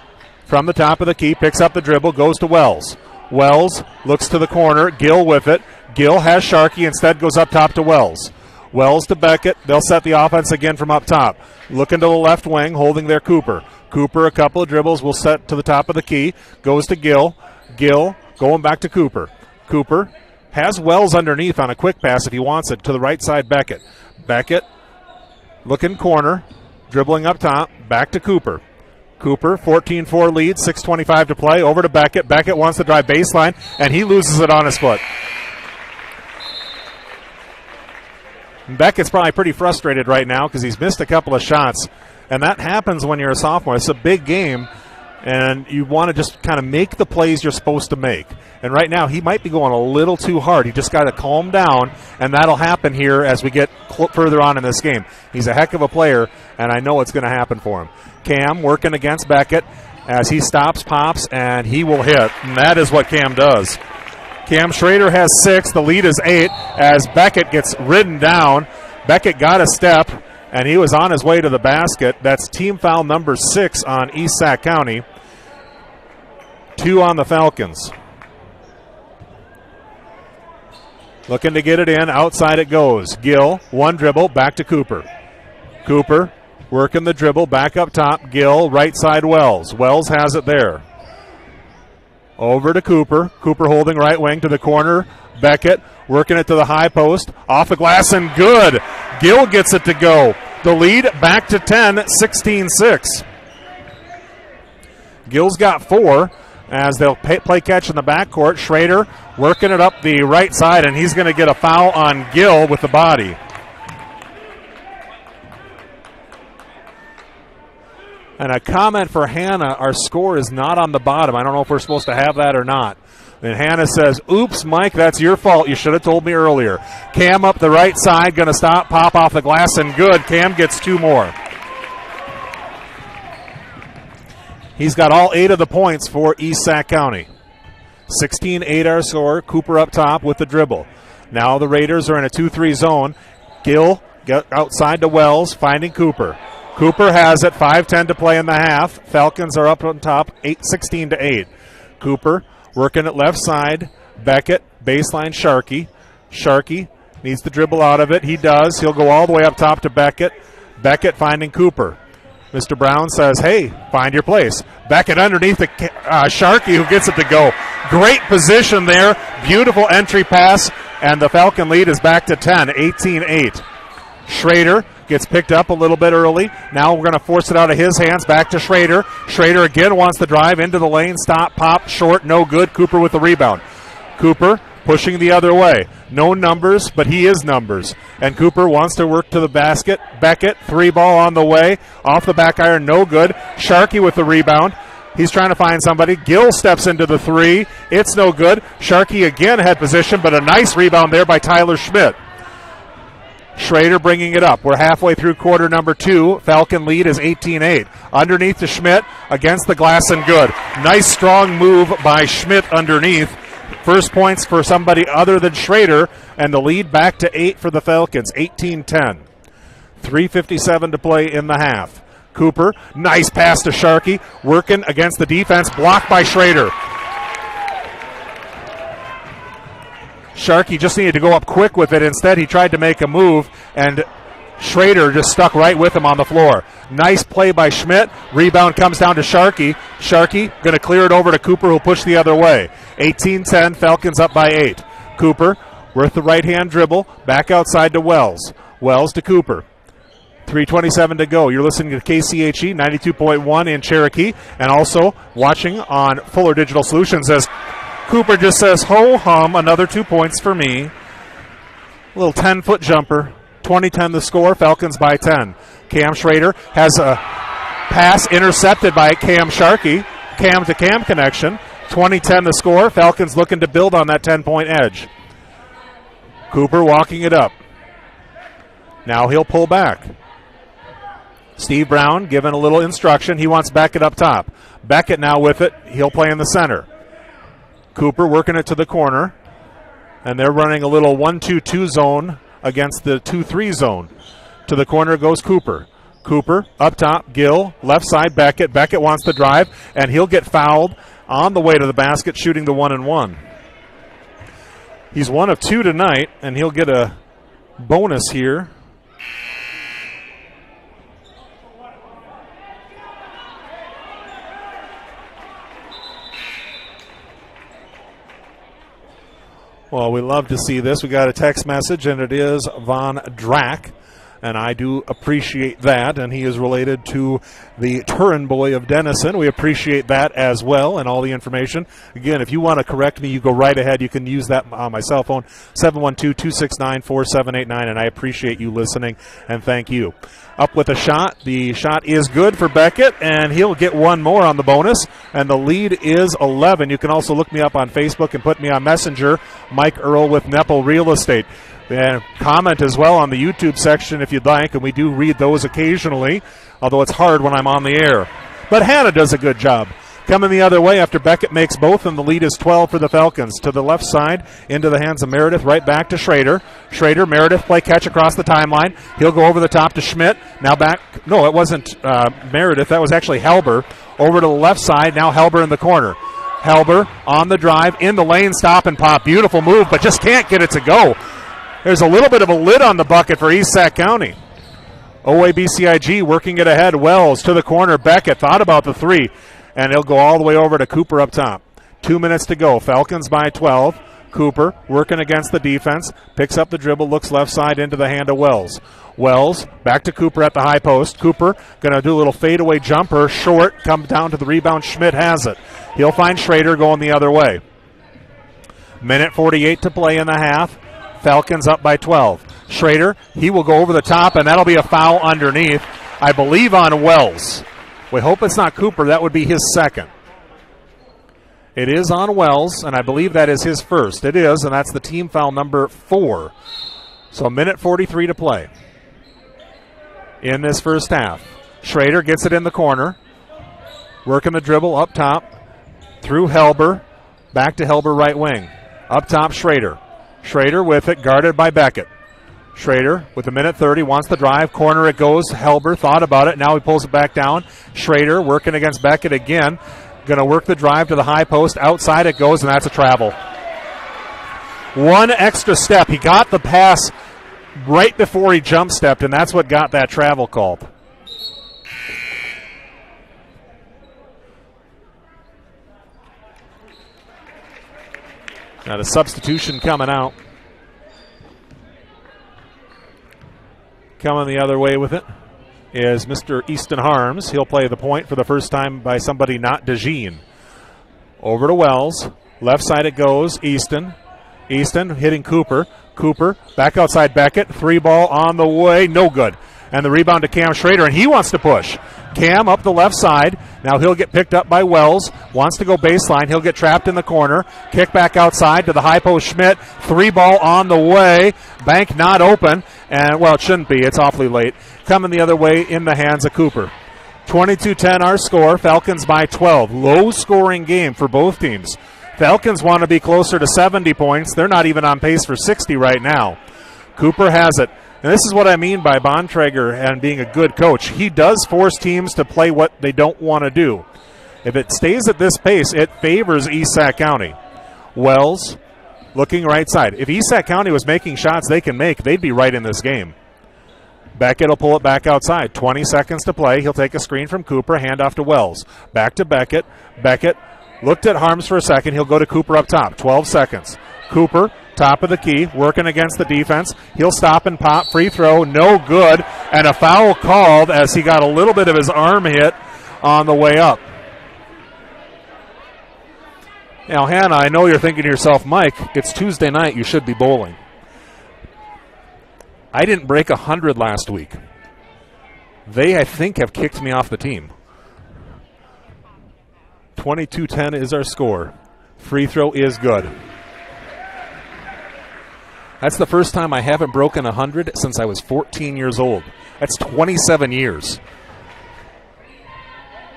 from the top of the key, picks up the dribble, goes to Wells. Wells looks to the corner, Gill with it. Gill has Sharkey, instead goes up top to Wells. Wells to Beckett, they'll set the offense again from up top. Looking to the left wing, holding their Cooper. Cooper, a couple of dribbles, will set to the top of the key, goes to Gill. Gill going back to Cooper. Cooper has Wells underneath on a quick pass if he wants it, to the right side Beckett. Beckett looking corner, dribbling up top, back to Cooper. Cooper, 14-4 lead, 6:25 to play, over to Beckett. Beckett wants to drive baseline, and he loses it on his foot. And Beckett's probably pretty frustrated right now because he's missed a couple of shots, and that happens when you're a sophomore. It's a big game, and you want to just kind of make the plays you're supposed to make. And right now, he might be going a little too hard. He just got to calm down, and that'll happen here as we get further on in this game. He's a heck of a player, and I know it's going to happen for him. Cam working against Beckett as he stops, pops, and he will hit. And that is what Cam does. Cam Schrader has 6. The lead is 8 as Beckett gets ridden down. Beckett got a step, and he was on his way to the basket. That's team foul number 6 on East Sac County. 2 on the Falcons. Looking to get it in. Outside it goes. Gill, one dribble, back to Cooper. Cooper working the dribble, back up top. Gill, right side Wells. Wells has it there. Over to Cooper. Cooper holding right wing to the corner. Beckett working it to the high post. Off the glass and good. Gill gets it to go. The lead back to 10, 16-6. Gill's got 4 as they'll play catch in the backcourt. Schrader working it up the right side, and he's going to get a foul on Gill with the body. And a comment for Hannah, our score is not on the bottom. I don't know if we're supposed to have that or not. And Hannah says, oops, Mike, that's your fault. You should have told me earlier. Cam up the right side, going to stop, pop off the glass, and good. Cam gets 2 more. He's got all 8 of the points for East Sac County. 16-8 our score. Cooper up top with the dribble. Now the Raiders are in a 2-3 zone. Gill outside to Wells, finding Cooper. Cooper has it, 5:10 to play in the half. Falcons are up on top, 16-8. Cooper working it left side. Beckett, baseline Sharkey. Sharkey needs to dribble out of it. He does. He'll go all the way up top to Beckett. Beckett finding Cooper. Mr. Brown says, hey, find your place. Beckett underneath the Sharkey, who gets it to go. Great position there. Beautiful entry pass, and the Falcon lead is back to 10, 18-8. Schrader gets picked up a little bit early. Now we're going to force it out of his hands. Back to Schrader. Schrader again wants to drive into the lane. Stop, pop, short, no good. Cooper with the rebound. Cooper pushing the other way. No numbers, but he is numbers. And Cooper wants to work to the basket. Beckett, 3-ball on the way. Off the back iron, no good. Sharkey with the rebound. He's trying to find somebody. Gill steps into the 3. It's no good. Sharkey again had position, but a nice rebound there by Tyler Schmidt. Schrader bringing it up. We're halfway through quarter number 2. Falcon lead is 18-8. Underneath to Schmidt, against the glass and good. Nice strong move by Schmidt underneath. First points for somebody other than Schrader, and the lead back to 8 for the Falcons, 18-10. 3:57 to play in the half. Cooper, nice pass to Sharkey, working against the defense, blocked by Schrader. Sharkey just needed to go up quick with it. Instead, he tried to make a move, and Schrader just stuck right with him on the floor. Nice play by Schmidt. Rebound comes down to Sharkey. Sharkey going to clear it over to Cooper, who'll push the other way. 18-10, Falcons up by 8. Cooper with the right-hand dribble, back outside to Wells. Wells to Cooper. 3:27 to go. You're listening to KCHE 92.1 in Cherokee, and also watching on Fuller Digital Solutions as Cooper just says, ho-hum, another 2 points for me. A little 10-foot jumper. 20-10 the score, Falcons by 10. Cam Schrader has a pass intercepted by Cam Sharkey. Cam-to-Cam connection. 20-10 the score, Falcons looking to build on that 10-point edge. Cooper walking it up. Now he'll pull back. Steve Brown given a little instruction. He wants Beckett up top. Beckett now with it. He'll play in the center. Cooper working it to the corner. And they're running a little 1-2-2 zone against the 2-3 zone. To the corner goes Cooper. Cooper up top. Gill. Left side Beckett. Beckett wants to drive. And he'll get fouled on the way to the basket shooting the 1-and-1. He's 1 of 2 tonight. And he'll get a bonus here. Well, we love to see this. We got a text message, and it is Von Drack, and I do appreciate that, and he is related to the Turin boy of Denison. We appreciate that as well and all the information. Again, if you want to correct me, you go right ahead. You can use that on my cell phone, 712-269-4789, and I appreciate you listening, and thank you. Up with a shot. The shot is good for Beckett, and he'll get one more on the bonus, and the lead is 11. You can also look me up on Facebook and put me on Messenger, Mike Earl with Nepal Real Estate. And comment as well on the YouTube section if you'd like, and we do read those occasionally, although it's hard when I'm on the air. But Hannah does a good job. Coming the other way after Beckett makes both, and the lead is 12 for the Falcons. To the left side, into the hands of Meredith, right back to Schrader. Schrader, Meredith play catch across the timeline. He'll go over the top to Schmidt. Now back, no, it wasn't Meredith. That was actually Helber. Over to the left side, now Helber in the corner. Helber on the drive, in the lane, stop and pop. Beautiful move, but just can't get it to go. There's a little bit of a lid on the bucket for East Sac County. OABCIG working it ahead. Wells to the corner. Beckett thought about the three. And he'll go all the way over to Cooper up top. 2 minutes to go. Falcons by 12. Cooper working against the defense. Picks up the dribble, looks left side into the hand of Wells. Wells back to Cooper at the high post. Cooper going to do a little fadeaway jumper. Short. Comes down to the rebound. Schmidt has it. He'll find Schrader going the other way. Minute 48 to play in the half. Falcons up by 12. Schrader, he will go over the top, and that'll be a foul underneath, I believe, on Wells. We hope it's not Cooper. That would be his second. It is on Wells, and I believe that is his first. It is, and that's the team foul number 4. So minute 43 to play in this first half. Schrader gets it in the corner. Working the dribble up top. Through Helber. Back to Helber right wing. Up top, Schrader. Schrader with it, guarded by Beckett. Schrader with a minute 30, wants the drive. Corner it goes. Helber thought about it. Now he pulls it back down. Schrader working against Beckett again. Going to work the drive to the high post. Outside it goes, and that's a travel. One extra step. He got the pass right before he jump stepped, and that's what got that travel called. Now the substitution coming out. Coming the other way with it is Mr. Easton Harms. He'll play the point for the first time by somebody not DeJean. Over to Wells. Left side it goes. Easton. Easton hitting Cooper. Cooper back outside Beckett. 3 ball on the way. No good. And the rebound to Cam Schrader, and he wants to push. Cam up the left side. Now he'll get picked up by Wells. Wants to go baseline. He'll get trapped in the corner. Kick back outside to the high post Schmidt. 3 ball on the way. Bank not open. And, well, it shouldn't be. It's awfully late. Coming the other way in the hands of Cooper. 22-10 our score. Falcons by 12. Low-scoring game for both teams. Falcons want to be closer to 70 points. They're not even on pace for 60 right now. Cooper has it. And this is what I mean by Bontrager and being a good coach. He does force teams to play what they don't want to do. If it stays at this pace, it favors East Sac County. Wells looking right side. If East Sac County was making shots they can make, they'd be right in this game. Beckett will pull it back outside. 20 seconds to play. He'll take a screen from Cooper, handoff to Wells. Back to Beckett. Beckett looked at Harms for a second. He'll go to Cooper up top. 12 seconds. Cooper, top of the key, working against the defense. He'll stop and pop. Free throw, no good. And a foul called as he got a little bit of his arm hit on the way up. Now, Hannah, I know you're thinking to yourself, Mike, it's Tuesday night. You should be bowling. I didn't break 100 last week. They, I think, have kicked me off the team. 22-10 is our score. Free throw is good. That's the first time I haven't broken 100 since I was 14 years old. That's 27 years.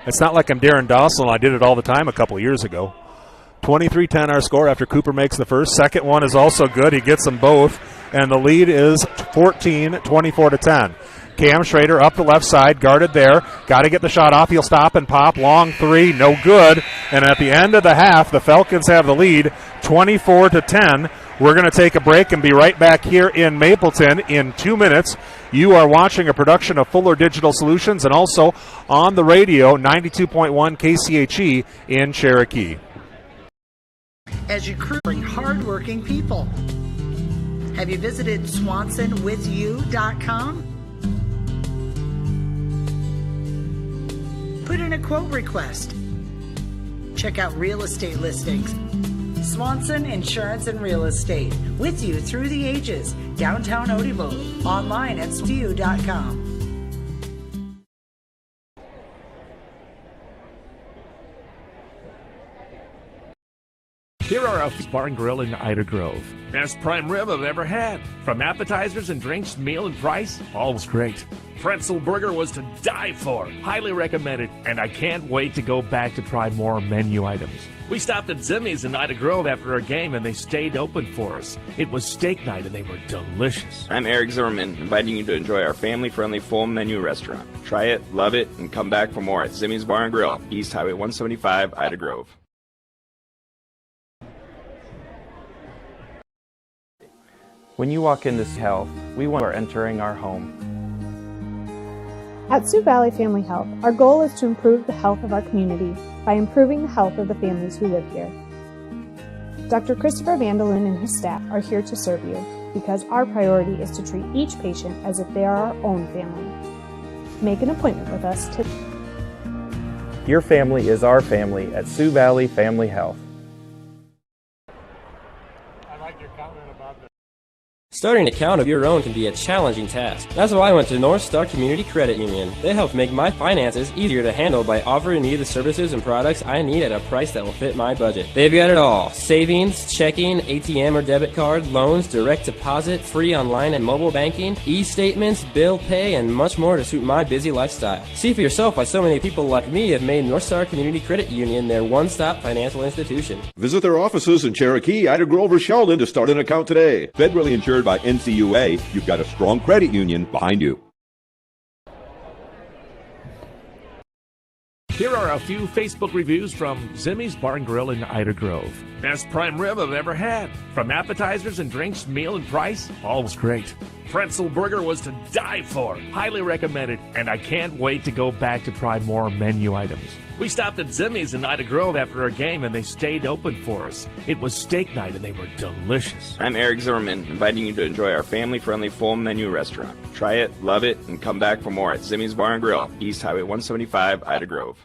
It's not like I'm Darren Dossel and I did it all the time a couple years ago. 23-10 our score after Cooper makes the first. Second one is also good. He gets them both. And the lead is 24-10. Cam Schrader up the left side, guarded there. Got to get the shot off. He'll stop and pop. Long three, no good. And at the end of the half, the Falcons have the lead, 24-10. We're going to take a break and be right back here in Mapleton in 2 minutes. You are watching a production of Fuller Digital Solutions and also on the radio, 92.1 KCHE in Cherokee. As you bring hardworking people. Have you visited SwansonWithYou.com? Put in a quote request. Check out real estate listings. Swanson Insurance and Real Estate. With you through the ages. Downtown Odebo. Online at SwansonWithYou.com. Here are our bar and grill in Ida Grove. Best prime rib I've ever had. From appetizers and drinks, meal and price, all was great. Pretzel burger was to die for. Highly recommended, and I can't wait to go back to try more menu items. We stopped at Zimmy's in Ida Grove after our game, and they stayed open for us. It was steak night, and they were delicious. I'm Eric Zimmerman, inviting you to enjoy our family-friendly full menu restaurant. Try it, love it, and come back for more at Zimmy's Bar and Grill, East Highway 175, Ida Grove. When you walk into health, we want you are entering our home. At Sioux Valley Family Health, our goal is to improve the health of our community by improving the health of the families who live here. Dr. Christopher Vandelin and his staff are here to serve you because our priority is to treat each patient as if they are our own family. Make an appointment with us today. Your family is our family at Sioux Valley Family Health. Starting an account of your own can be a challenging task. That's why I went to North Star Community Credit Union. They help make my finances easier to handle by offering me the services and products I need at a price that will fit my budget. They've got it all. Savings, checking, ATM or debit card, loans, direct deposit, free online and mobile banking, e-statements, bill pay, and much more to suit my busy lifestyle. See for yourself why so many people like me have made North Star Community Credit Union their one-stop financial institution. Visit their offices in Cherokee, Ida Grove, or Sheldon to start an account today. Federally insured by NCUA, you've got a strong credit union behind you. Here are a few Facebook reviews from Zimmy's Bar and Grill in Ida Grove. Best prime rib I've ever had. From appetizers and drinks, meal and price, all was great. Pretzel burger was to die for. Highly recommended, and I can't wait to go back to try more menu items. We stopped at Zimmy's in Ida Grove after our game, and they stayed open for us. It was steak night, and they were delicious. I'm Eric Zimmerman, inviting you to enjoy our family-friendly full menu restaurant. Try it, love it, and come back for more at Zimmy's Bar and Grill, East Highway 175, Ida Grove.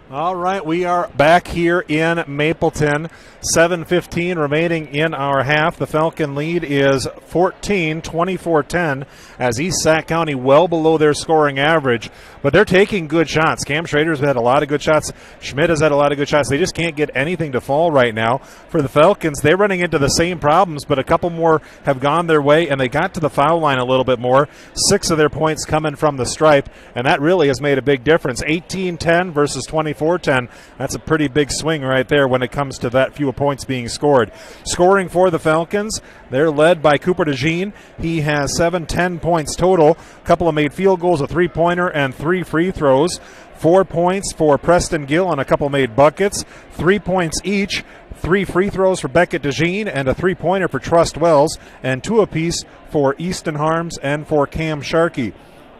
All right, we are back here in Mapleton. 7:15 remaining in our half. The Falcon lead is 14, 24-10, as East Sac County well below their scoring average, but they're taking good shots. Cam Schrader's had a lot of good shots. Schmidt has had a lot of good shots. They just can't get anything to fall right now. For the Falcons, they're running into the same problems, but a couple more have gone their way, and they got to the foul line a little bit more. 6 of their points coming from the stripe, and that really has made a big difference. 18-10 versus 24-10. 24-10. That's a pretty big swing right there when it comes to that few points being scored. Scoring for the Falcons, they're led by Cooper DeJean. He has 10 points total. A couple of made field goals, a three-pointer, and 3 free throws. 4 points for Preston Gill and a couple made buckets. 3 points each. 3 free throws for Beckett DeJean and a three-pointer for Trust Wells, and 2 apiece for Easton Harms and for Cam Sharkey.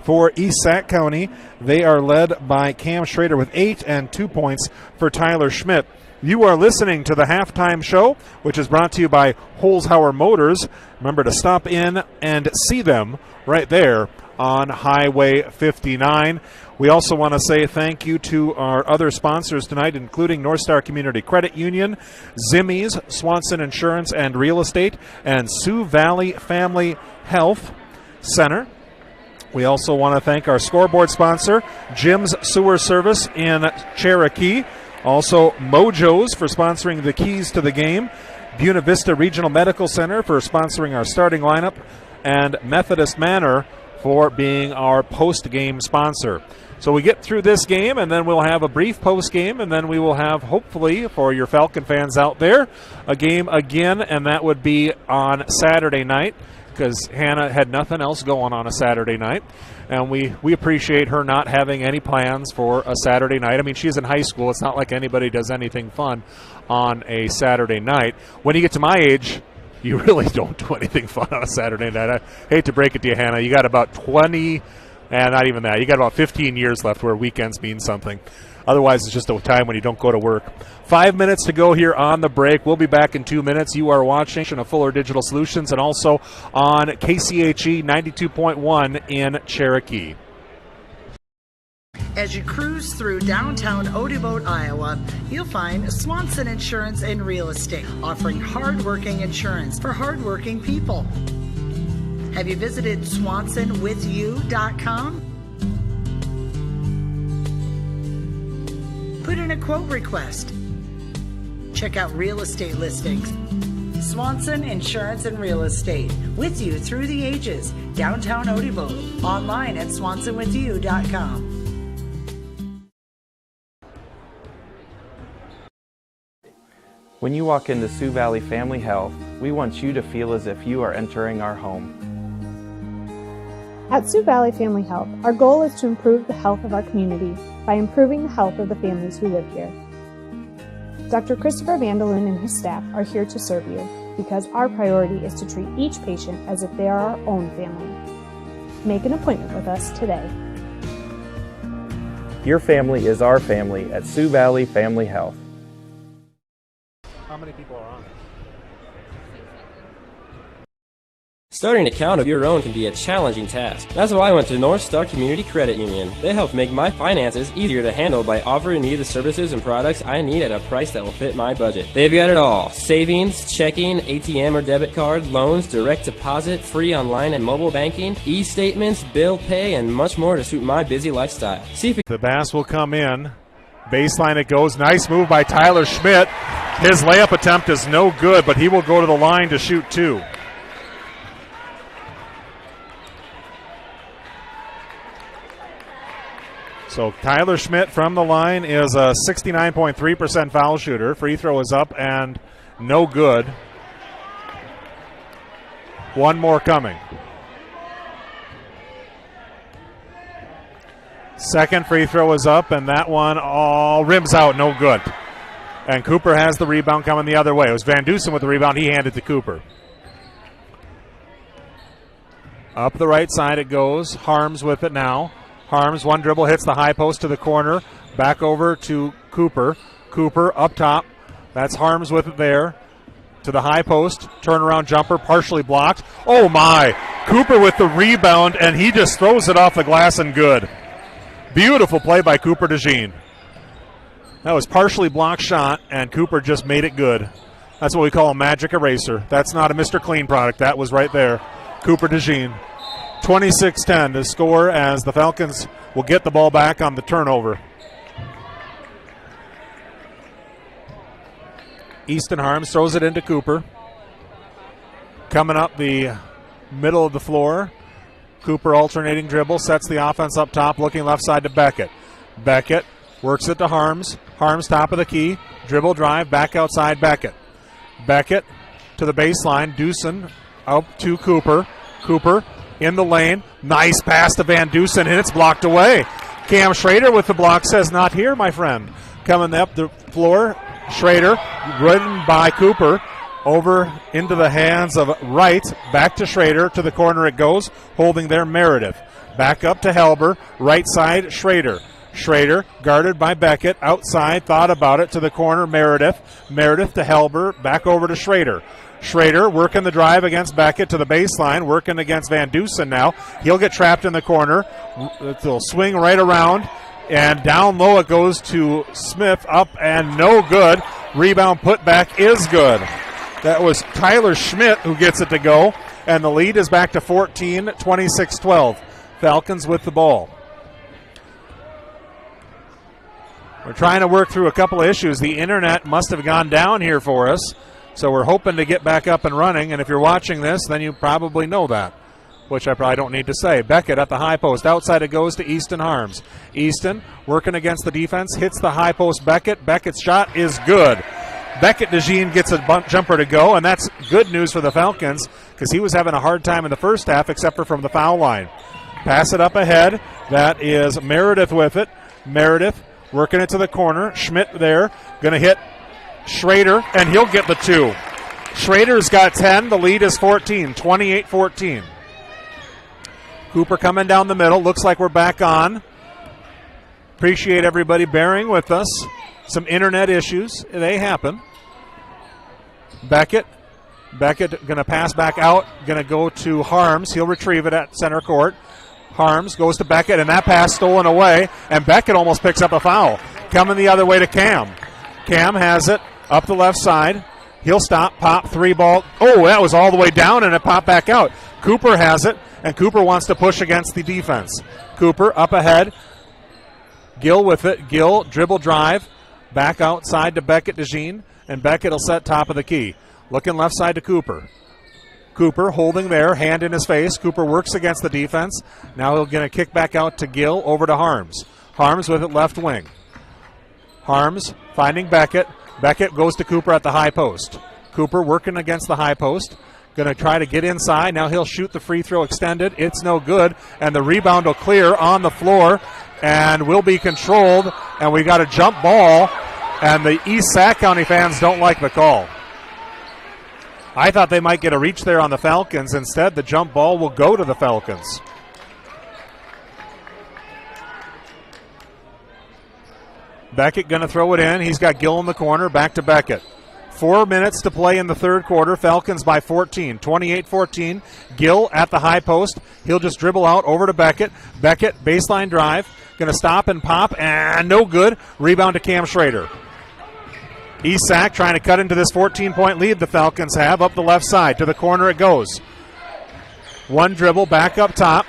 For East Sac County, they are led by Cam Schrader with 8 and 2 points for Tyler Schmidt. You are listening to the Halftime Show, which is brought to you by Holzhauer Motors. Remember to stop in and see them right there on Highway 59. We also want to say thank you to our other sponsors tonight, including North Star Community Credit Union, Zimmy's, Swanson Insurance and Real Estate, and Sioux Valley Family Health Center. We also want to thank our scoreboard sponsor, Jim's Sewer Service in Cherokee. Also, Mojo's for sponsoring the keys to the game. Buena Vista Regional Medical Center for sponsoring our starting lineup. And Methodist Manor for being our post-game sponsor. So we get through this game, and then we'll have a brief post-game, and then we will have, hopefully, for your Falcon fans out there, a game again, and that would be on Saturday night, because Hannah had nothing else going on a Saturday night. And we appreciate her not having any plans for a Saturday night. I mean, she's in high school. It's not like anybody does anything fun on a Saturday night. When you get to my age, you really don't do anything fun on a Saturday night. I hate to break it to you, Hannah. You got about 20, and not even that. You got about 15 years left where weekends mean something. Otherwise, it's just a time when you don't go to work. 5 minutes to go here on the break. We'll be back in 2 minutes. You are watching a Fuller Digital Solutions and also on KCHE 92.1 in Cherokee. As you cruise through downtown Odeboat, Iowa, you'll find Swanson Insurance and Real Estate, offering hardworking insurance for hardworking people. Have you visited SwansonWithYou.com? Put in a quote request. Check out real estate listings. Swanson Insurance and Real Estate, with you through the ages. Downtown Odeboat, online at SwansonWithYou.com. When you walk into Sioux Valley Family Health, we want you to feel as if you are entering our home. At Sioux Valley Family Health, our goal is to improve the health of our community by improving the health of the families who live here. Dr. Christopher Vandeloon and his staff are here to serve you because our priority is to treat each patient as if they are our own family. Make an appointment with us today. Your family is our family at Sioux Valley Family Health. How many people are on it? Starting an account of your own can be a challenging task. That's why I went to North Star Community Credit Union. They help make my finances easier to handle by offering me the services and products I need at a price that will fit my budget. They've got it all: savings, checking, ATM or debit card, loans, direct deposit, free online and mobile banking, e-statements, bill pay, and much more to suit my busy lifestyle. See if The pass will come in. Baseline it goes. Nice move by Tyler Schmidt. His layup attempt is no good, but he will go to the line to shoot 2. So Tyler Schmidt from the line is a 69.3% foul shooter. Free throw is up and no good. One more coming. Second free throw is up, and that one all rims out, no good. And Cooper has the rebound coming the other way. It was Van Dusen with the rebound. He handed to Cooper. Up the right side it goes. Harms with it now. Harms, one dribble, hits the high post to the corner. Back over to Cooper. Cooper up top. That's Harms with it there. To the high post. Turnaround jumper, partially blocked. Oh my! Cooper with the rebound, and he just throws it off the glass and good. Beautiful play by Cooper DeJean. That was partially blocked shot, and Cooper just made it good. That's what we call a magic eraser. That's not a Mr. Clean product. That was right there. Cooper DeJean. 26-10 to score as the Falcons will get the ball back on the turnover. Easton Harms throws it into Cooper. Coming up the middle of the floor. Cooper alternating dribble, sets the offense up top, looking left side to Beckett. Beckett Works it to Harms. Harms top of the key. Dribble drive, back outside Beckett. Beckett to the baseline. Deucen out to Cooper. Cooper in the lane. Nice pass to Van Dusen, and it's blocked away. Cam Schrader with the block says, not here, my friend. Coming up the floor, Schrader, ridden by Cooper. Over into the hands of Wright. Back to Schrader. To the corner it goes. Holding there, Meredith. Back up to Helber. Right side, Schrader. Schrader guarded by Beckett. Outside, thought about it. To the corner, Meredith. Meredith to Helber. Back over to Schrader. Schrader working the drive against Beckett to the baseline. Working against Van Dusen now. He'll get trapped in the corner. It'll swing right around. And down low it goes to Smith. Up and no good. Rebound putback is good. That was Tyler Schmidt who gets it to go. And the lead is back to 14, 26-12. Falcons with the ball. We're trying to work through a couple of issues. The internet must have gone down here for us. So we're hoping to get back up and running. And if you're watching this, then you probably know that, which I probably don't need to say. Beckett at the high post. Outside it goes to Easton Harms. Easton working against the defense. Hits the high post Beckett. Beckett's shot is good. Beckett DeJean gets a jumper to go, and that's good news for the Falcons because he was having a hard time in the first half except for from the foul line. Pass it up ahead. That is Meredith with it. Meredith working it to the corner. Schmidt there. Going to hit Schrader, and he'll get the two. Schrader's got 10. The lead is 14, 28-14. Cooper coming down the middle. Looks like we're back on. Appreciate everybody bearing with us. Some internet issues. They happen. Beckett going to pass back out. Going to go to Harms. He'll retrieve it at center court. Harms goes to Beckett, and that pass stolen away. And Beckett almost picks up a foul. Coming the other way to Cam. Cam has it up the left side. He'll stop, pop, three ball. Oh, that was all the way down, and it popped back out. Cooper has it, and Cooper wants to push against the defense. Cooper up ahead. Gill with it. Gill dribble drive. Back outside to Beckett DeJean, and Beckett will set top of the key. Looking left side to Cooper. Cooper holding there, hand in his face. Cooper works against the defense. Now he'll get a kick back out to Gill, over to Harms. Harms with it left wing. Harms finding Beckett. Beckett goes to Cooper at the high post. Cooper working against the high post. Going to try to get inside. Now he'll shoot the free throw extended. It's no good, and the rebound will clear on the floor and will be controlled, and we got a jump ball, and the East Sac County fans don't like the call. I thought they might get a reach there on the Falcons. Instead, the jump ball will go to the Falcons. Beckett going to throw it in. He's got Gill in the corner. Back to Beckett. 4 minutes to play in the third quarter. Falcons by 14, 28-14. Gill at the high post. He'll just dribble out over to Beckett. Beckett, baseline drive. Going to stop and pop, and no good. Rebound to Cam Schrader. East Sac trying to cut into this 14-point lead the Falcons have. Up the left side. To the corner it goes. One dribble back up top.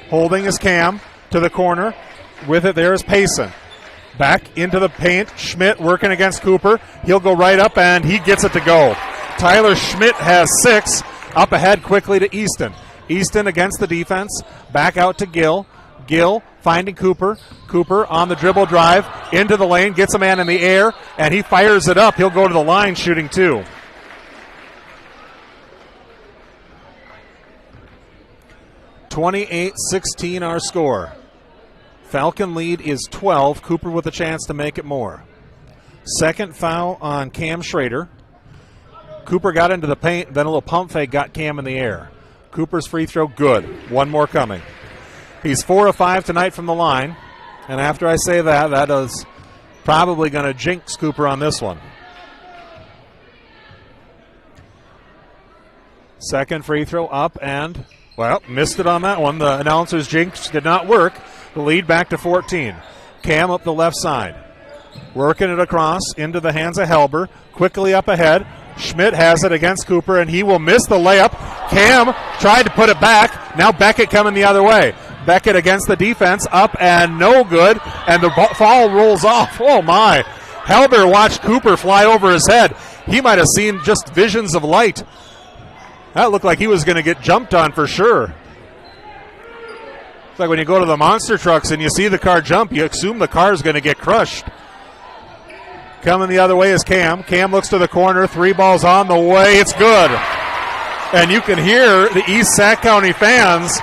Holding is Cam. To the corner. With it there is Payson. Back into the paint. Schmidt working against Cooper. He'll go right up, and he gets it to go. Tyler Schmidt has 6. Up ahead quickly to Easton. Easton against the defense. Back out to Gill. Gill finding Cooper. Cooper on the dribble drive. Into the lane. Gets a man in the air, and he fires it up. He'll go to the line shooting 2. (28-16) our score. Falcon lead is 12. Cooper with a chance to make it more. Second foul on Cam Schrader. Cooper got into the paint, then a little pump fake got Cam in the air. Cooper's free throw good. One more coming. He's 4 of 5 tonight from the line. And after I say that, that is probably going to jinx Cooper on this one. Second free throw up and, well, missed it on that one. The announcer's jinx did not work. The lead back to 14. Cam up the left side. Working it across into the hands of Helber. Quickly up ahead. Schmidt has it against Cooper, and he will miss the layup. Cam tried to put it back. Now Beckett coming the other way. Beckett against the defense. Up and no good. And the foul rolls off. Oh, my. Helber watched Cooper fly over his head. He might have seen just visions of light. That looked like he was going to get jumped on for sure. It's like when you go to the monster trucks and you see the car jump, you assume the car is going to get crushed. Coming the other way is Cam. Cam looks to the corner. 3 balls on the way. It's good. And you can hear the East Sac County fans.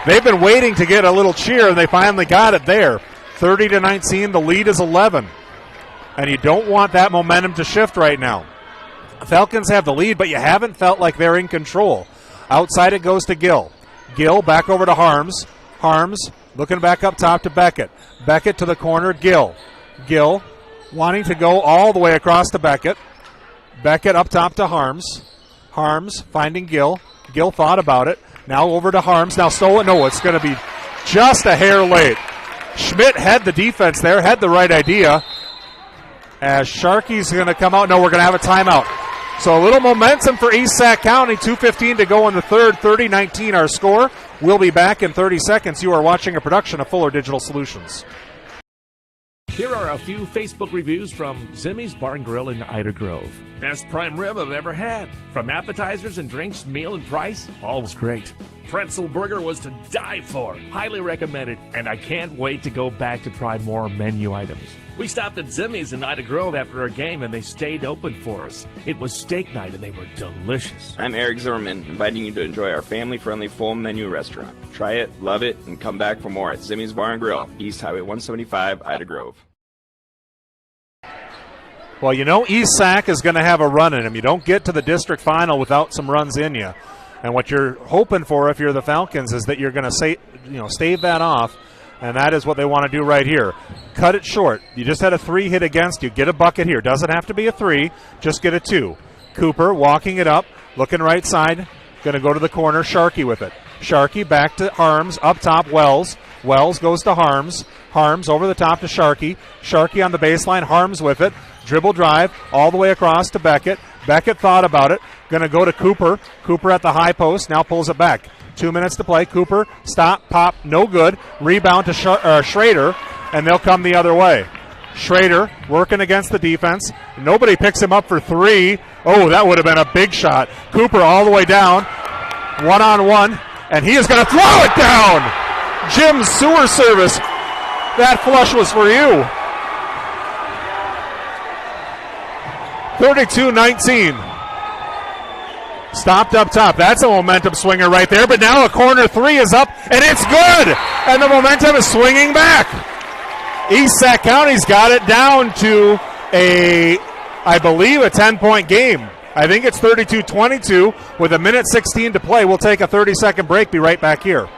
They've been waiting to get a little cheer, and they finally got it there. 30-19. The lead is 11. And you don't want that momentum to shift right now. Falcons have the lead, but you haven't felt like they're in control. Outside it goes to Gill. Gill back over to Harms. Harms looking back up top to Beckett. Beckett to the corner. Gill. Gill wanting to go all the way across to Beckett. Beckett up top to Harms. Harms finding Gill. Gill thought about it. Now over to Harms. Now stolen. No, it's going to be just a hair late. Schmidt had the defense there, had the right idea. As Sharkey's going to come out. No, we're going to have a timeout. So a little momentum for East Sac County. 2:15 to go in the third. 30-19 our score. We'll be back in 30 seconds. You are watching a production of Fuller Digital Solutions. Here are a few Facebook reviews from Zimmy's Bar and Grill in Ida Grove. Best prime rib I've ever had. From appetizers and drinks, meal and price, all was great. Pretzel burger was to die for. Highly recommended, and I can't wait to go back to try more menu items. We stopped at Zimmy's in Ida Grove after our game, and they stayed open for us. It was steak night, and they were delicious. I'm Eric Zimmerman, inviting you to enjoy our family-friendly full menu restaurant. Try it, love it, and come back for more at Zimmy's Bar and Grill, East Highway 175, Ida Grove. Well, you know East Sac is going to have a run in them. You don't get to the district final without some runs in you. And what you're hoping for if you're the Falcons is that you're going to stave that off, and that is what they want to do right here. Cut it short. You just had a 3 hit against you. Get a bucket here. Doesn't have to be a 3. Just get a 2. Cooper walking it up, looking right side. Going to go to the corner. Sharkey with it. Sharkey back to Harms. Up top, Wells. Wells goes to Harms. Harms over the top to Sharkey. Sharkey on the baseline. Harms with it. Dribble drive all the way across to Beckett. Beckett thought about it. Going to go to Cooper. Cooper at the high post. Now pulls it back. 2 minutes to play. Cooper, stop, pop, no good. Rebound to Schrader, and they'll come the other way. Schrader working against the defense. Nobody picks him up for 3. Oh, that would have been a big shot. Cooper all the way down. 1-on-1, and he is going to throw it down. Jim's sewer service. That flush was for you. 32-19. Stopped up top. That's a momentum swinger right there. But now a corner 3 is up, and it's good. And the momentum is swinging back. East Sac County's got it down to I believe, a 10-point game. I think it's 32-22 with 1:16 to play. We'll take a 30-second break. Be right back here.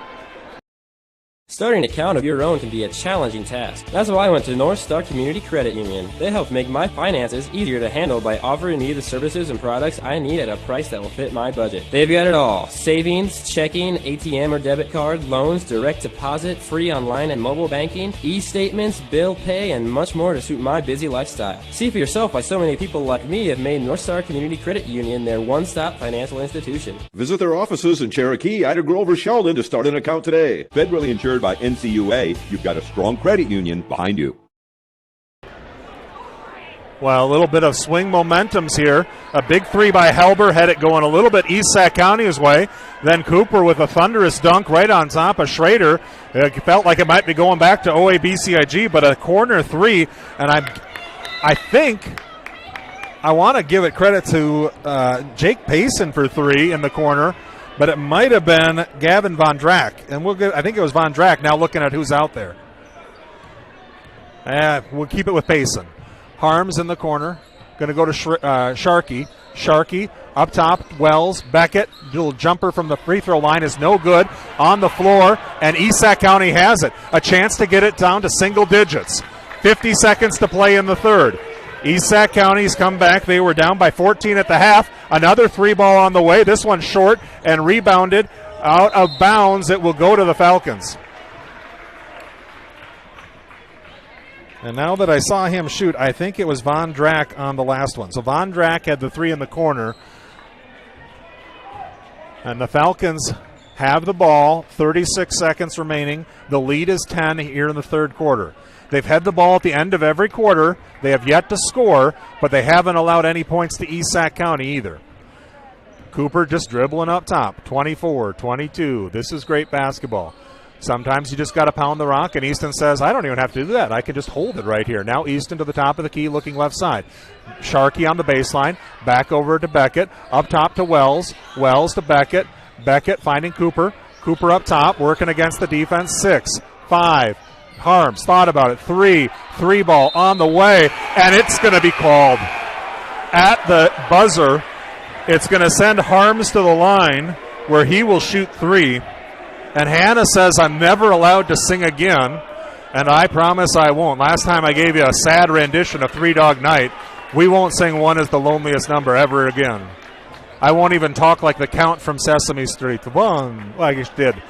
Starting an account of your own can be a challenging task. That's why I went to North Star Community Credit Union. They help make my finances easier to handle by offering me the services and products I need at a price that will fit my budget. They've got it all. Savings, checking, ATM or debit card, loans, direct deposit, free online and mobile banking, e-statements, bill pay, and much more to suit my busy lifestyle. See for yourself why so many people like me have made North Star Community Credit Union their one-stop financial institution. Visit their offices in Cherokee, Ida Grove, or Sheldon to start an account today. Federally insured by NCUA, you've got a strong credit union behind you. Well, a little bit of swing momentums here. A big 3 by Helber had it going a little bit East Sac County's way. Then Cooper with a thunderous dunk right on top of Schrader. It felt like it might be going back to OABCIG, but a corner 3. And I think I want to give it credit to Jake Payson for 3 in the corner. But it might have been Gavin Von Drack. And I think it was Von Drack now looking at who's out there. We'll keep it with Payson. Harms in the corner. Going to go to Sharkey. Sharkey up top. Wells. Beckett. Little jumper from the free throw line is no good. On the floor. And East Sac County has it. A chance to get it down to single digits. 50 seconds to play in the third. East Sac County's come back. They were down by 14 at the half. Another 3 ball on the way. This one short and rebounded out of bounds. It will go to the Falcons. And now that I saw him shoot, I think it was Von Drack on the last one. So Von Drack had the 3 in the corner. And the Falcons have the ball. 36 seconds remaining. The lead is 10 here in the third quarter. They've had the ball at the end of every quarter. They have yet to score, but they haven't allowed any points to East Sac County either. Cooper just dribbling up top. 24, 22. This is great basketball. Sometimes you just got to pound the rock, and Easton says, I don't even have to do that. I can just hold it right here. Now Easton to the top of the key, looking left side. Sharkey on the baseline, back over to Beckett, up top to Wells. Wells to Beckett. Beckett finding Cooper. Cooper up top, working against the defense. 6, 5. Harms thought about it. 3 ball on the way, and it's going to be called. At the buzzer, it's going to send Harms to the line where he will shoot 3. And Hannah says, I'm never allowed to sing again, and I promise I won't. Last time I gave you a sad rendition of Three Dog Night. We won't sing One is the Loneliest Number ever again. I won't even talk like the Count from Sesame Street. 1, like he did.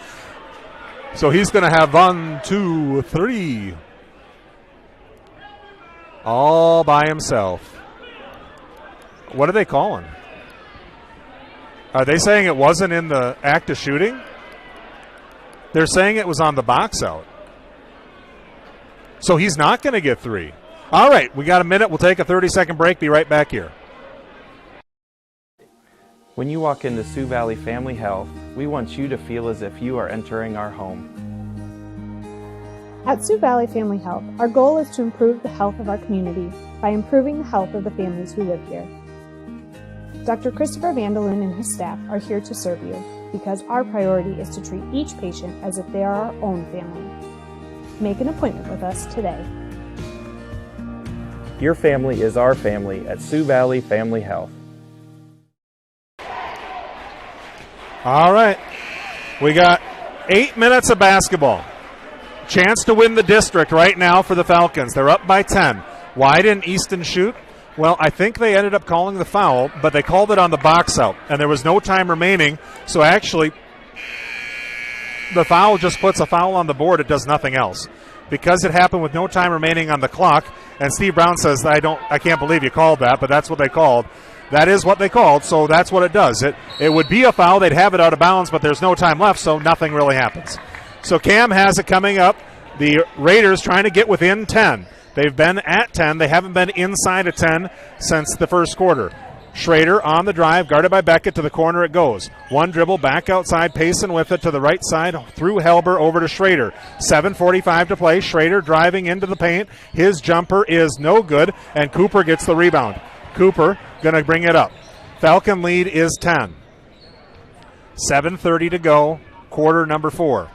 So he's going to have 1, 2, 3. All by himself. What are they calling? Are they saying it wasn't in the act of shooting? They're saying it was on the box out. So he's not going to get 3. All right, we got a minute. We'll take a 30-second break. Be right back here. When you walk into Sioux Valley Family Health, we want you to feel as if you are entering our home. At Sioux Valley Family Health, our goal is to improve the health of our community by improving the health of the families who live here. Dr. Christopher Vandeloon and his staff are here to serve you because our priority is to treat each patient as if they are our own family. Make an appointment with us today. Your family is our family at Sioux Valley Family Health. All right, we got 8 minutes of basketball. Chance to win the district right now for the Falcons. They're up by 10. Why didn't Easton shoot? Well, I think they ended up calling the foul, but they called it on the box out, and there was no time remaining. So actually, the foul just puts a foul on the board. It does nothing else. Because it happened with no time remaining on the clock, and Steve Brown says, I can't believe you called that, but that's what they called. That is what they called, so that's what it does. It would be a foul. They'd have it out of bounds, but there's no time left, so nothing really happens. So Cam has it coming up. The Raiders trying to get within 10. They've been at 10. They haven't been inside of 10 since the first quarter. Schrader on the drive, guarded by Beckett. To the corner it goes. One dribble, back outside, pacing with it to the right side, through Helber, over to Schrader. 7:45 to play. Schrader driving into the paint. His jumper is no good, and Cooper gets the rebound. Cooper going to bring it up. Falcon lead is 10. 7:30 to go, quarter number 4.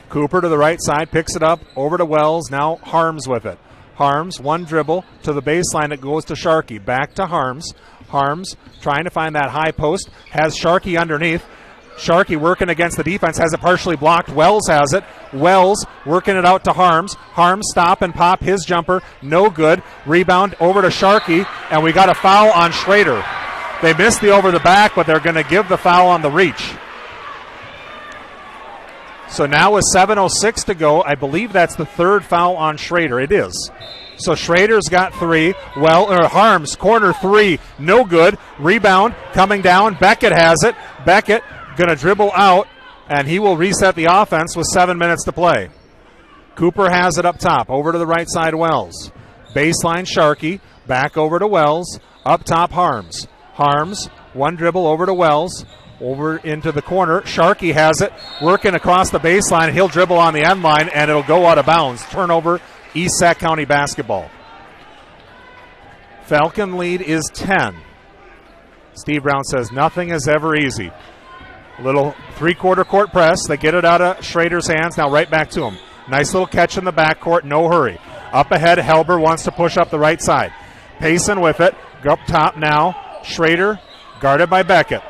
Cooper to the right side, picks it up, over to Wells, now Harms with it. Harms, one dribble to the baseline, it goes to Sharkey. Back to Harms. Harms trying to find that high post, has Sharkey underneath. Sharkey working against the defense, has it partially blocked. Wells has it. Wells working it out to Harms. Harms stop and pop his jumper, no good. Rebound over to Sharkey, and we got a foul on Schrader. They missed the over the back, but they're going to give the foul on the reach. So now with 7:06 to go, I believe that's the third foul on Schrader. It is. So Schrader's got 3. Harms, corner 3, no good. Rebound coming down. Beckett has it. Beckett going to dribble out, and he will reset the offense with 7 minutes to play. Cooper has it up top, over to the right side, Wells. Baseline Sharkey, back over to Wells. Up top, Harms. Harms, one dribble over to Wells. Over into the corner. Sharkey has it, working across the baseline. He'll dribble on the end line, and it'll go out of bounds. Turnover, East Sac County basketball. Falcon lead is 10. Steve Brown says nothing is ever easy. Little three-quarter court press. They get it out of Schrader's hands. Now right back to him. Nice little catch in the backcourt. No hurry. Up ahead, Helber wants to push up the right side. Payson with it. Go up top now. Schrader guarded by Beckett.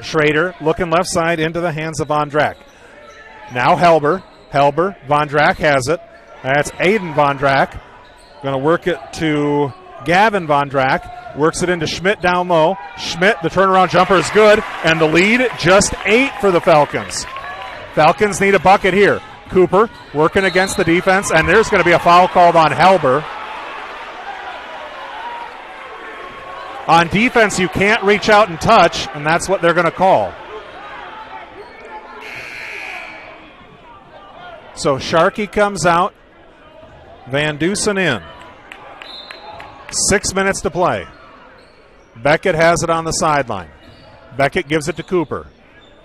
Schrader looking left side into the hands of Von Drack. Now Helber. Von Drack has it. That's Aiden Von Drack. Going to work it to Gavin Von Drack. Works it into Schmidt down low. Schmidt, the turnaround jumper is good. And the lead just 8 for the Falcons. Falcons need a bucket here. Cooper working against the defense. And there's going to be a foul called on Helber. On defense, you can't reach out and touch, and that's what they're going to call. So Sharkey comes out. Van Dusen in. 6 minutes to play. Beckett has it on the sideline. Beckett gives it to Cooper.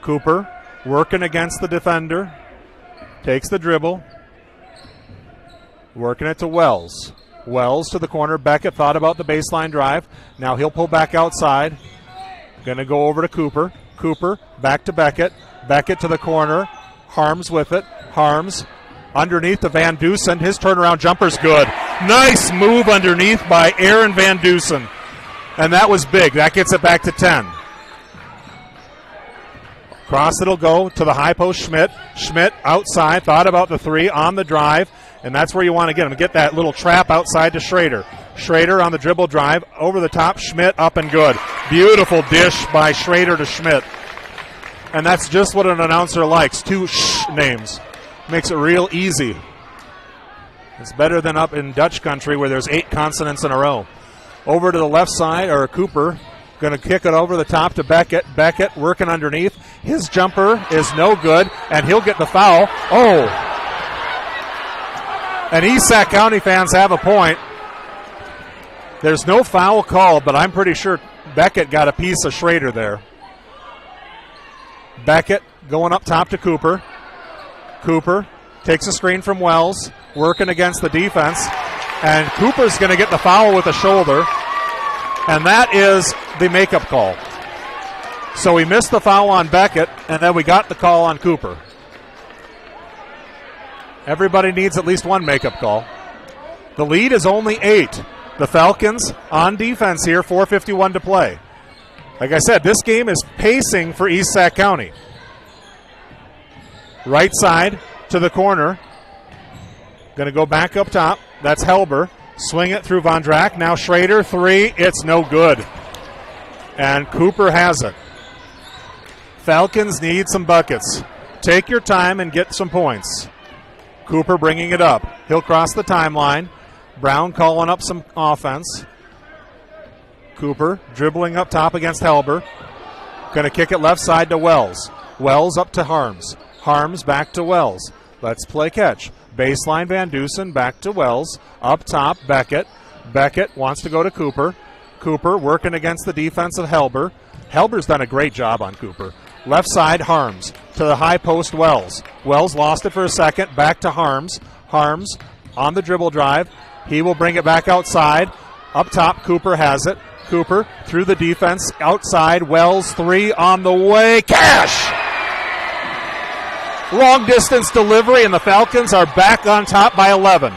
Cooper working against the defender. takes the dribble, working it to Wells. Wells to the corner. Beckett thought about the baseline drive. Now he'll pull back outside. Going to go over to Cooper. Cooper back to Beckett. Beckett to the corner. Harms with it. Harms underneath to Van Dusen. His turnaround jumper's good. Nice move underneath by Aaron Van Dusen. And that was big. That gets it back to 10. Cross it'll go to the high post, Schmidt. Schmidt outside, thought about the three on the drive, and that's where you want to get him. Get that little trap outside to Schrader. Schrader on the dribble drive, over the top, Schmidt up and good. Beautiful dish by Schrader to Schmidt. And that's just what an announcer likes, 2 names. Makes it real easy. It's better than up in Dutch country where there's 8 consonants in a row. Over to the left side, or Cooper, going to kick it over the top to Beckett. Beckett working underneath. His jumper is no good, and he'll get the foul. Oh! And East Sac County fans have a point. There's no foul called, but I'm pretty sure Beckett got a piece of Schrader there. Beckett going up top to Cooper. Cooper takes a screen from Wells, working against the defense, and Cooper's going to get the foul with the shoulder, and that is the makeup call. So we missed the foul on Beckett, and then we got the call on Cooper. Everybody needs at least one makeup call. The lead is only 8. The Falcons on defense here, 4:51 to play. Like I said, this game is pacing for East Sac County. Right side to the corner. Going to go back up top. That's Helber. Swing it through Von Drack. Now Schrader, 3. It's no good. And Cooper has it. Falcons need some buckets. Take your time and get some points. Cooper bringing it up. He'll cross the timeline. Brown calling up some offense. Cooper dribbling up top against Helber. Going to kick it left side to Wells. Wells up to Harms. Harms back to Wells. Let's play catch. Baseline Van Dusen back to Wells. Up top, Beckett. Beckett wants to go to Cooper. Cooper working against the defense of Helber. Helber's done a great job on Cooper. Left side, Harms. To the high post, Wells. Wells lost it for a second. Back to Harms. Harms on the dribble drive. He will bring it back outside. Up top, Cooper has it. Cooper through the defense. Outside, Wells, 3 on the way. Cash! Long distance delivery, and the Falcons are back on top by 11.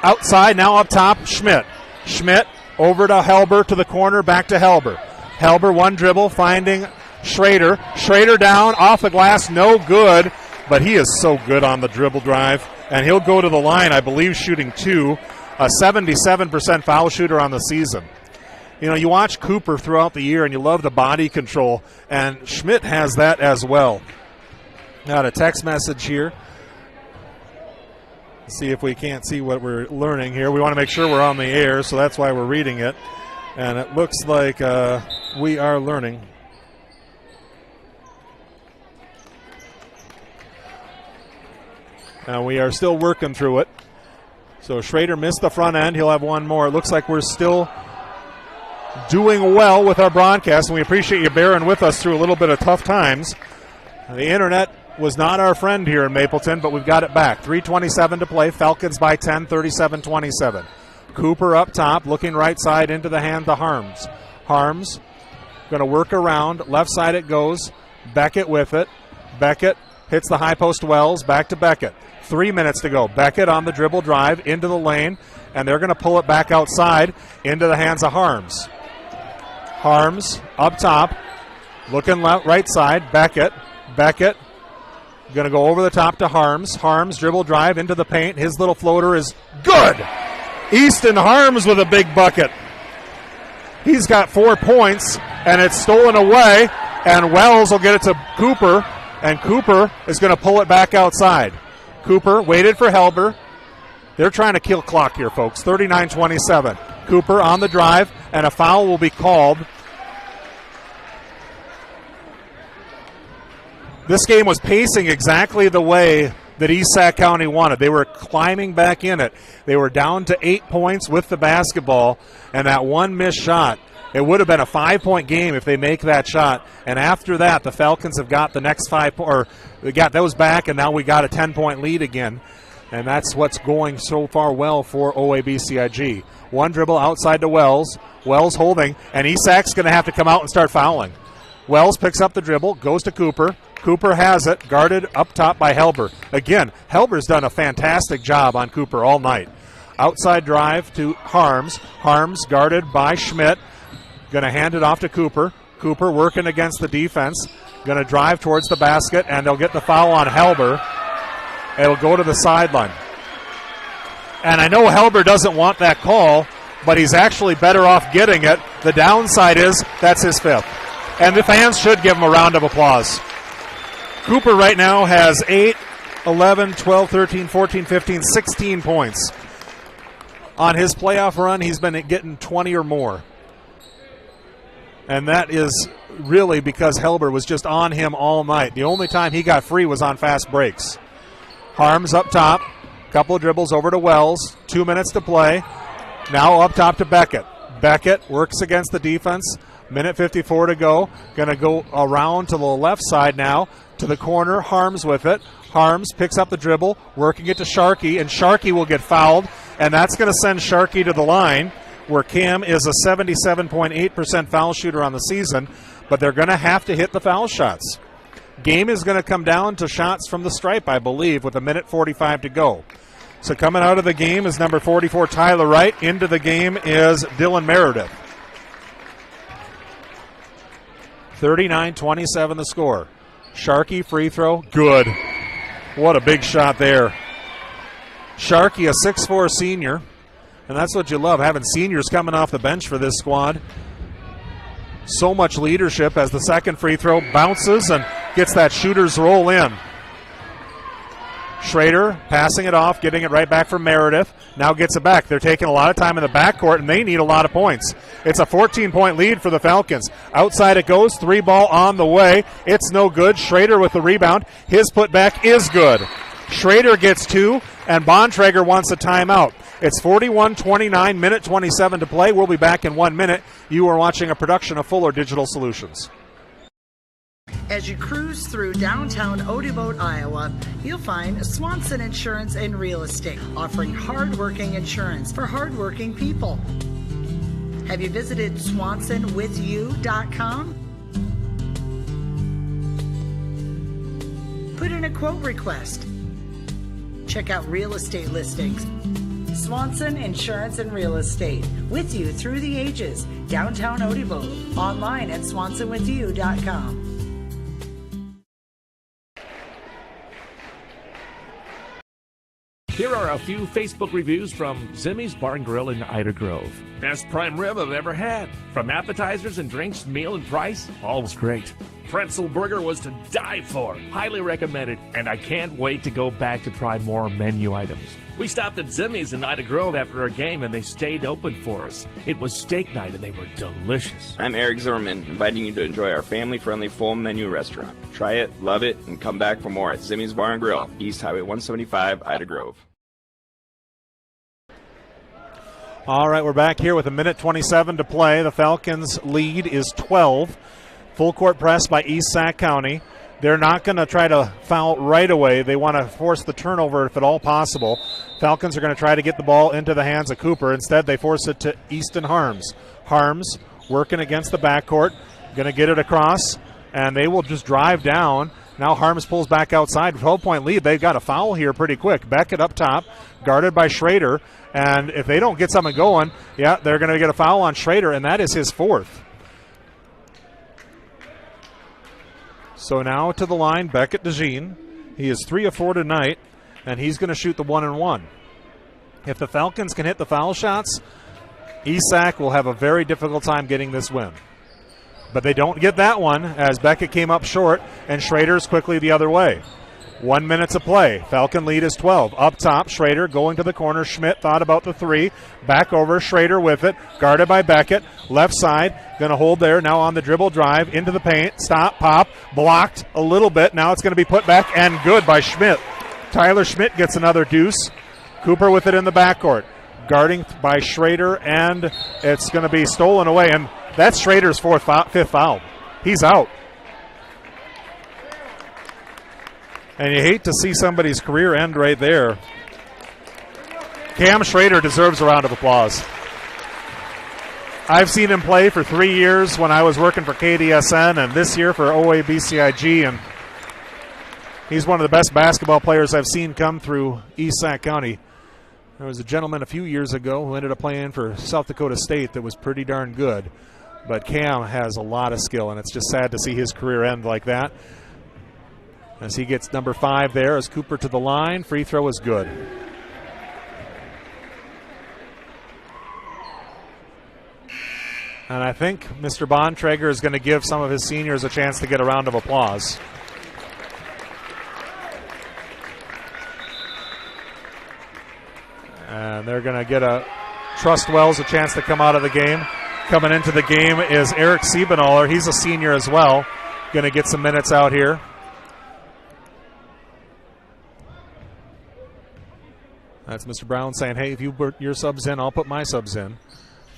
Outside, now up top, Schmidt. Schmidt over to Helber to the corner, back to Helber. Helber, one dribble, finding Schrader. Schrader down, off the glass, no good, but he is so good on the dribble drive. And he'll go to the line, I believe, shooting 2. A 77% foul shooter on the season. You know, you watch Cooper throughout the year, and you love the body control, and Schmidt has that as well. Got a text message here. Let's see if we can't see what we're learning here. We want to make sure we're on the air, so that's why we're reading it. And it looks like we are learning. And we are still working through it. So Schrader missed the front end. He'll have one more. It looks like we're still doing well with our broadcast, and we appreciate you bearing with us through a little bit of tough times. The internet was not our friend here in Mapleton, but we've got it back. 3:27 to play. Falcons by 10, 37-27. Cooper up top, looking right side into the hand to Harms. Harms going to work around. Left side it goes. Beckett with it. Beckett hits the high post Wells. Back to Beckett. 3 minutes to go. Beckett on the dribble drive into the lane, and they're going to pull it back outside into the hands of Harms. Harms up top, looking right side. Beckett. Beckett going to go over the top to Harms. Harms dribble drive into the paint. His little floater is good. Easton Harms with a big bucket. He's got 4 points, and it's stolen away, and Wells will get it to Cooper, and Cooper is going to pull it back outside. Cooper waited for Helber. They're trying to kill clock here, folks. 39-27. Cooper on the drive, and a foul will be called. This game was pacing exactly the way that East Sac County wanted. They were climbing back in it. They were down to 8 points with the basketball, and that one missed shot It would have been a 5-point game if they make that shot. And after that, the Falcons have got the next 5 or they got those back, and now we got a 10-point lead again. And that's what's going so far well for OABCIG. One dribble outside to Wells. Wells holding, and Isak's going to have to come out and start fouling. Wells picks up the dribble, goes to Cooper. Cooper has it, guarded up top by Helber. Again, Helber's done a fantastic job on Cooper all night. Outside drive to Harms. Harms guarded by Schmidt. Going to hand it off to Cooper. Cooper working against the defense. Going to drive towards the basket, and they'll get the foul on Helber. It'll go to the sideline. And I know Helber doesn't want that call, but he's actually better off getting it. The downside is that's his 5th. And the fans should give him a round of applause. Cooper right now has 8, 11, 12, 13, 14, 15, 16 points. On his playoff run, he's been getting 20 or more. And that is really because Helber was just on him all night. The only time he got free was on fast breaks. Harms up top. Couple of dribbles over to Wells. 2 minutes to play. Now up top to Beckett. Beckett works against the defense. Minute 54 to go. Going to go around to the left side now. To the corner. Harms with it. Harms picks up the dribble. Working it to Sharkey. And Sharkey will get fouled. And that's going to send Sharkey to the line, where Cam is a 77.8% foul shooter on the season. But they're going to have to hit the foul shots. Game is going to come down to shots from the stripe, I believe, with a minute 45 to go. So coming out of the game is number 44, Tyler Wright. Into the game is Dylan Meredith. 39-27 the score. Sharkey free throw, good. What a big shot there. Sharkey, a 6'4 senior, and that's what you love, having seniors coming off the bench for this squad. So much leadership as the second free throw bounces and gets that shooter's roll in. Schrader passing it off, getting it right back from Meredith. Now gets it back. They're taking a lot of time in the backcourt, and they need a lot of points. It's a 14-point lead for the Falcons. Outside it goes. 3-ball on the way. It's no good. Schrader with the rebound. His putback is good. Schrader gets 2, and Bontrager wants a timeout. It's 41-29, minute 27 to play. We'll be back in 1 minute. You are watching a production of Fuller Digital Solutions. As you cruise through downtown Odeboat, Iowa, you'll find Swanson Insurance and Real Estate, offering hardworking insurance for hardworking people. Have you visited SwansonWithYou.com? Put in a quote request. Check out real estate listings. Swanson Insurance and Real Estate, with you through the ages. Downtown Odeboat, online at SwansonWithYou.com. Here are a few Facebook reviews from Zimmy's Bar and Grill in Ida Grove. Best prime rib I've ever had. From appetizers and drinks, meal and price, all was great. Pretzel burger was to die for. Highly recommended, and I can't wait to go back to try more menu items. We stopped at Zimmy's in Ida Grove after our game, and they stayed open for us. It was steak night, and they were delicious. I'm Eric Zimmerman, inviting you to enjoy our family-friendly full-menu restaurant. Try it, love it, and come back for more at Zimmy's Bar and Grill, East Highway 175, Ida Grove. All right, we're back here with a minute 27 to play. The Falcons' lead is 12. Full court press by East Sac County. They're not going to try to foul right away. They want to force the turnover if at all possible. Falcons are going to try to get the ball into the hands of Cooper. Instead, they force it to Easton Harms. Harms working against the backcourt. Going to get it across, and they will just drive down. Now Harms pulls back outside. 12-point lead. They've got a foul here pretty quick. Beckett up top, guarded by Schrader. And if they don't get something going, yeah, they're going to get a foul on Schrader, and that is his 4th. So now to the line, Beckett DeJean. He is 3 of 4 tonight, and he's going to shoot the 1-and-1. If the Falcons can hit the foul shots, ESAC will have a very difficult time getting this win. But they don't get that one as Beckett came up short, and Schrader's quickly the other way. 1 minute to play. Falcon lead is 12. Up top, Schrader going to the corner. Schmidt thought about the 3. Back over, Schrader with it. Guarded by Beckett. Left side, going to hold there. Now on the dribble drive into the paint. Stop, pop, blocked a little bit. Now it's going to be put back and good by Schmidt. Tyler Schmidt gets another deuce. Cooper with it in the backcourt. Guarding by Schrader, and it's going to be stolen away. And That's Schrader's fifth foul. He's out. And you hate to see somebody's career end right there. Cam Schrader deserves a round of applause. I've seen him play for 3 years when I was working for KDSN and this year for OABCIG, and he's one of the best basketball players I've seen come through East Sac County. There was a gentleman a few years ago who ended up playing for South Dakota State that was pretty darn good. But Cam has a lot of skill, and it's just sad to see his career end like that. As he gets number 5 there, as Cooper to the line, free throw is good. And I think Mr. Bontrager is going to give some of his seniors a chance to get a round of applause. And they're going to get Trust Wells a chance to come out of the game. Coming into the game is Eric Siebenaller. He's a senior as well. Going to get some minutes out here. That's Mr. Brown saying, hey, if you put your subs in, I'll put my subs in.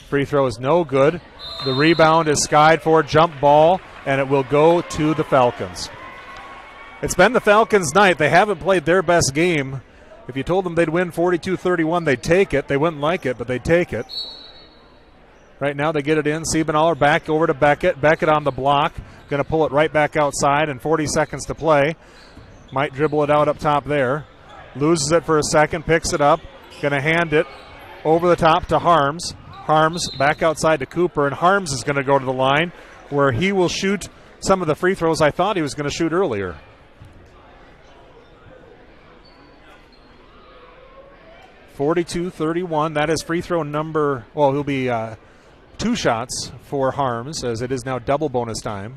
Free throw is no good. The rebound is skied for, jump ball, and it will go to the Falcons. It's been the Falcons' night. They haven't played their best game. If you told them they'd win 42-31, they'd take it. They wouldn't like it, but they'd take it. Right now they get it in. Siebenaller back over to Beckett. Beckett on the block. Going to pull it right back outside, and 40 seconds to play. Might dribble it out up top there. Loses it for a second, picks it up. Going to hand it over the top to Harms. Harms back outside to Cooper, and Harms is going to go to the line where he will shoot some of the free throws I thought he was going to shoot earlier. (42-31). That is free throw number, well, he'll be 2 shots for Harms, as it is now double bonus time.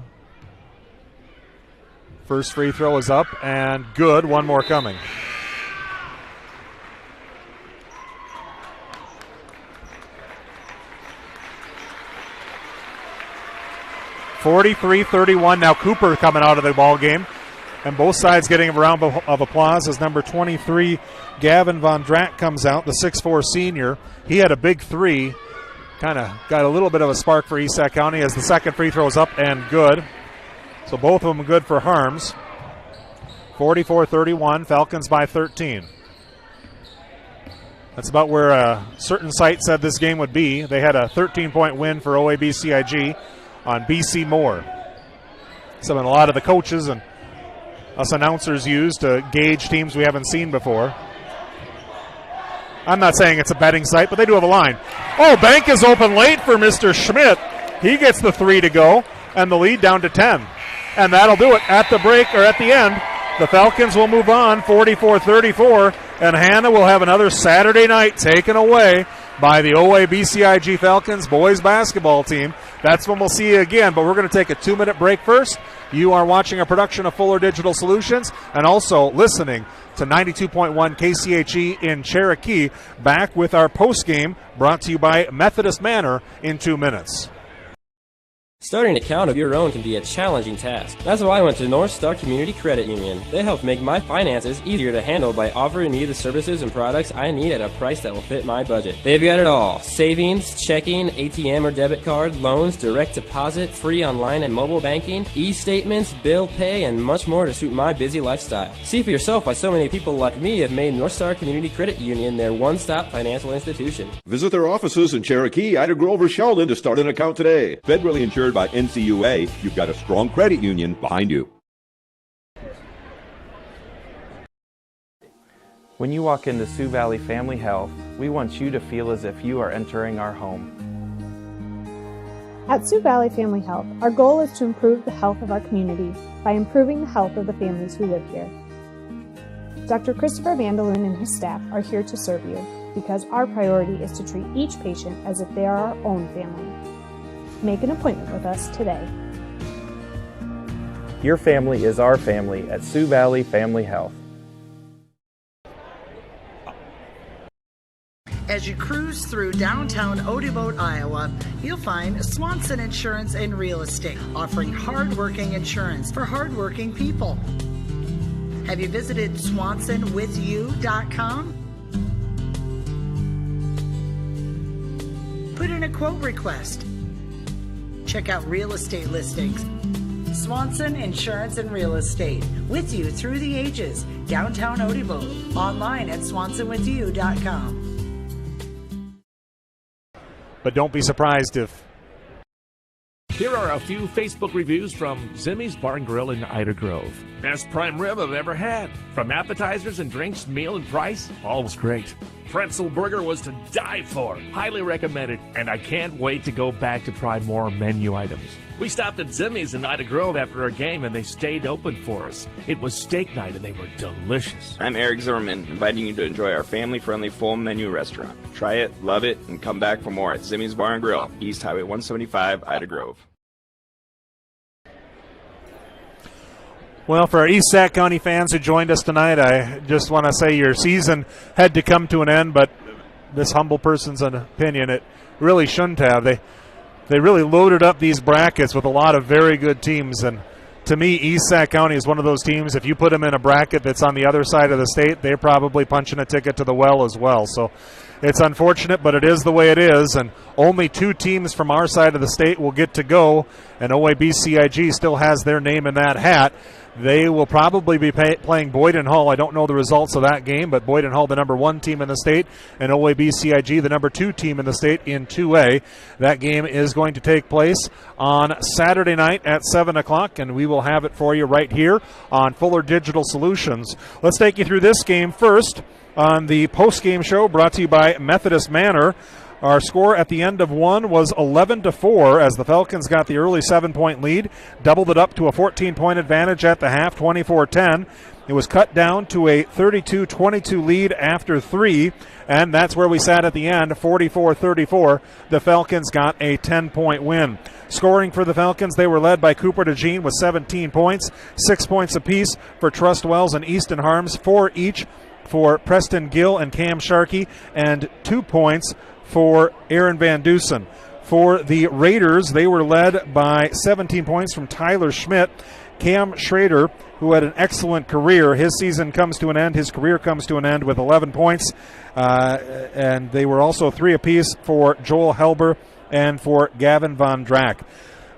First free throw is up and good. One more coming. (43-31). Now Cooper coming out of the ball game, and both sides getting a round of applause as number 23 Gavin Von Drack comes out, the 6'4 senior. He had a big 3, kind of got a little bit of a spark for East Sac County as the second free throw is up and good. So both of them good for Harms. 44-31, Falcons by 13. That's about where a certain site said this game would be. They had a 13-point win for OABCIG on BC Moore. Something a lot of the coaches and us announcers use to gauge teams we haven't seen before. I'm not saying it's a betting site, but they do have a line. Oh, bank is open late for Mr. Schmidt. He gets the 3 to go, and the lead down to 10. And that'll do it at the break, or at the end. The Falcons will move on 44-34, and Hannah will have another Saturday night taken away by the OABCIG Falcons boys basketball team. That's when we'll see you again, but we're going to take a 2-minute break first. You are watching a production of Fuller Digital Solutions and also listening to 92.1 KCHE in Cherokee. Back with our postgame brought to you by Methodist Manor in 2 minutes. Starting an account of your own can be a challenging task. That's why I went to North Star Community Credit Union. They help make my finances easier to handle by offering me the services and products I need at a price that will fit my budget. They've got it all: savings, checking, ATM or debit card, loans, direct deposit, free online and mobile banking, e-statements, bill pay, and much more to suit my busy lifestyle. See for yourself why so many people like me have made North Star Community Credit Union their one-stop financial institution. Visit their offices in Cherokee, Ida Grove, or Sheldon to start an account today. Federally insured by NCUA, you've got a strong credit union behind you. When you walk into Sioux Valley Family Health, we want you to feel as if you are entering our home. At Sioux Valley Family Health, our goal is to improve the health of our community by improving the health of the families who live here. Dr. Christopher Vandeloon and his staff are here to serve you because our priority is to treat each patient as if they are our own family. Make an appointment with us today. Your family is our family at Sioux Valley Family Health. As you cruise through downtown Odeboat, Iowa, you'll find Swanson Insurance and Real Estate, offering hardworking insurance for hardworking people. Have you visited SwansonWithYou.com? Put in a quote request. check out real estate listings. Swanson Insurance and Real Estate, with you through the ages. Downtown Odebo. Online at swansonwithyou.com. But don't be surprised if... Here are a few Facebook reviews from Zimmy's Bar and Grill in Ida Grove. Best prime rib I've ever had. From appetizers and drinks, meal and price, all was great. Pretzel burger was to die for. Highly recommended, and I can't wait to go back to try more menu items. We stopped at Zimmy's in Ida Grove after our game, and they stayed open for us. It was steak night, and they were delicious. I'm Eric Zimmerman, inviting you to enjoy our family-friendly full menu restaurant. Try it, love it, and come back for more at Zimmy's Bar and Grill, East Highway 175, Ida Grove. Well, for our East Sac County fans who joined us tonight, I just want to say your season had to come to an end, but this humble person's opinion, it really shouldn't have. They really loaded up these brackets with a lot of very good teams, and to me, East Sac County is one of those teams, if you put them in a bracket that's on the other side of the state, they're probably punching a ticket to the well as well. So it's unfortunate, but it is the way it is, and only 2 teams from our side of the state will get to go, and OABCIG still has their name in that hat. They will probably be playing Boyden Hull. I don't know the results of that game, but Boyden Hull, the number 1 team in the state, and OABCIG, the number 2 team in the state in 2A. That game is going to take place on Saturday night at 7 o'clock, and we will have it for you right here on Fuller Digital Solutions. Let's take you through this game first on the post-game show brought to you by Methodist Manor. Our score at the end of one was 11-4 as the Falcons got the early 7-point lead, doubled it up to a 14-point advantage at the half, 24-10. It was cut down to a 32-22 lead after 3, and that's where we sat at the end, 44-34. The Falcons got a 10-point win. Scoring for the Falcons, they were led by Cooper DeJean with 17 points, 6 points apiece for Trust Wells and Easton Harms, 4 each for Preston Gill and Cam Sharkey, and 2 points for Aaron Van Dusen. For the Raiders, they were led by 17 points from Tyler Schmidt. Cam Schrader, who had an excellent career, his season comes to an end, his career comes to an end with 11 points. And they were also 3 apiece for Joel Helber and for Gavin Von Drack.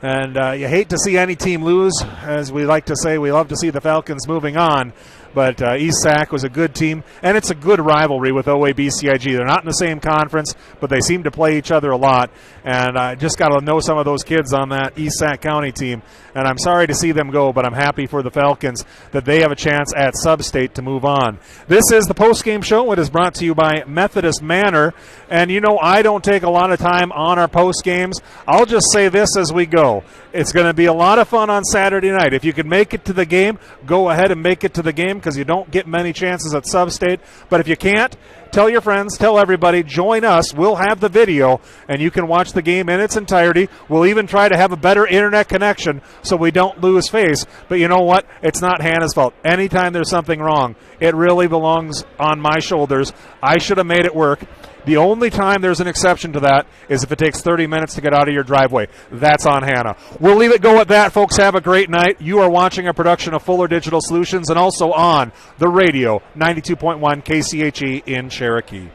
And you hate to see any team lose. As we like to say, we love to see the Falcons moving on. But East Sac was a good team, and it's a good rivalry with OABCIG. They're not in the same conference, but they seem to play each other a lot. And I just got to know some of those kids on that East Sac County team. And I'm sorry to see them go, but I'm happy for the Falcons that they have a chance at Substate to move on. This is the post-game show. It is brought to you by Methodist Manor. And you know, I don't take a lot of time on our post-games. I'll just say this as we go. It's going to be a lot of fun on Saturday night. If you can make it to the game, go ahead and make it to the game because you don't get many chances at Substate. But if you can't, tell your friends, tell everybody, join us. We'll have the video, and you can watch the game in its entirety. We'll even try to have a better internet connection so we don't lose face. But you know what? It's not Hannah's fault. Anytime there's something wrong, it really belongs on my shoulders. I should have made it work. The only time there's an exception to that is if it takes 30 minutes to get out of your driveway. That's on Hannah. We'll leave it go at that, folks. Have a great night. You are watching a production of Fuller Digital Solutions and also on the radio, 92.1 KCHE in Cherokee.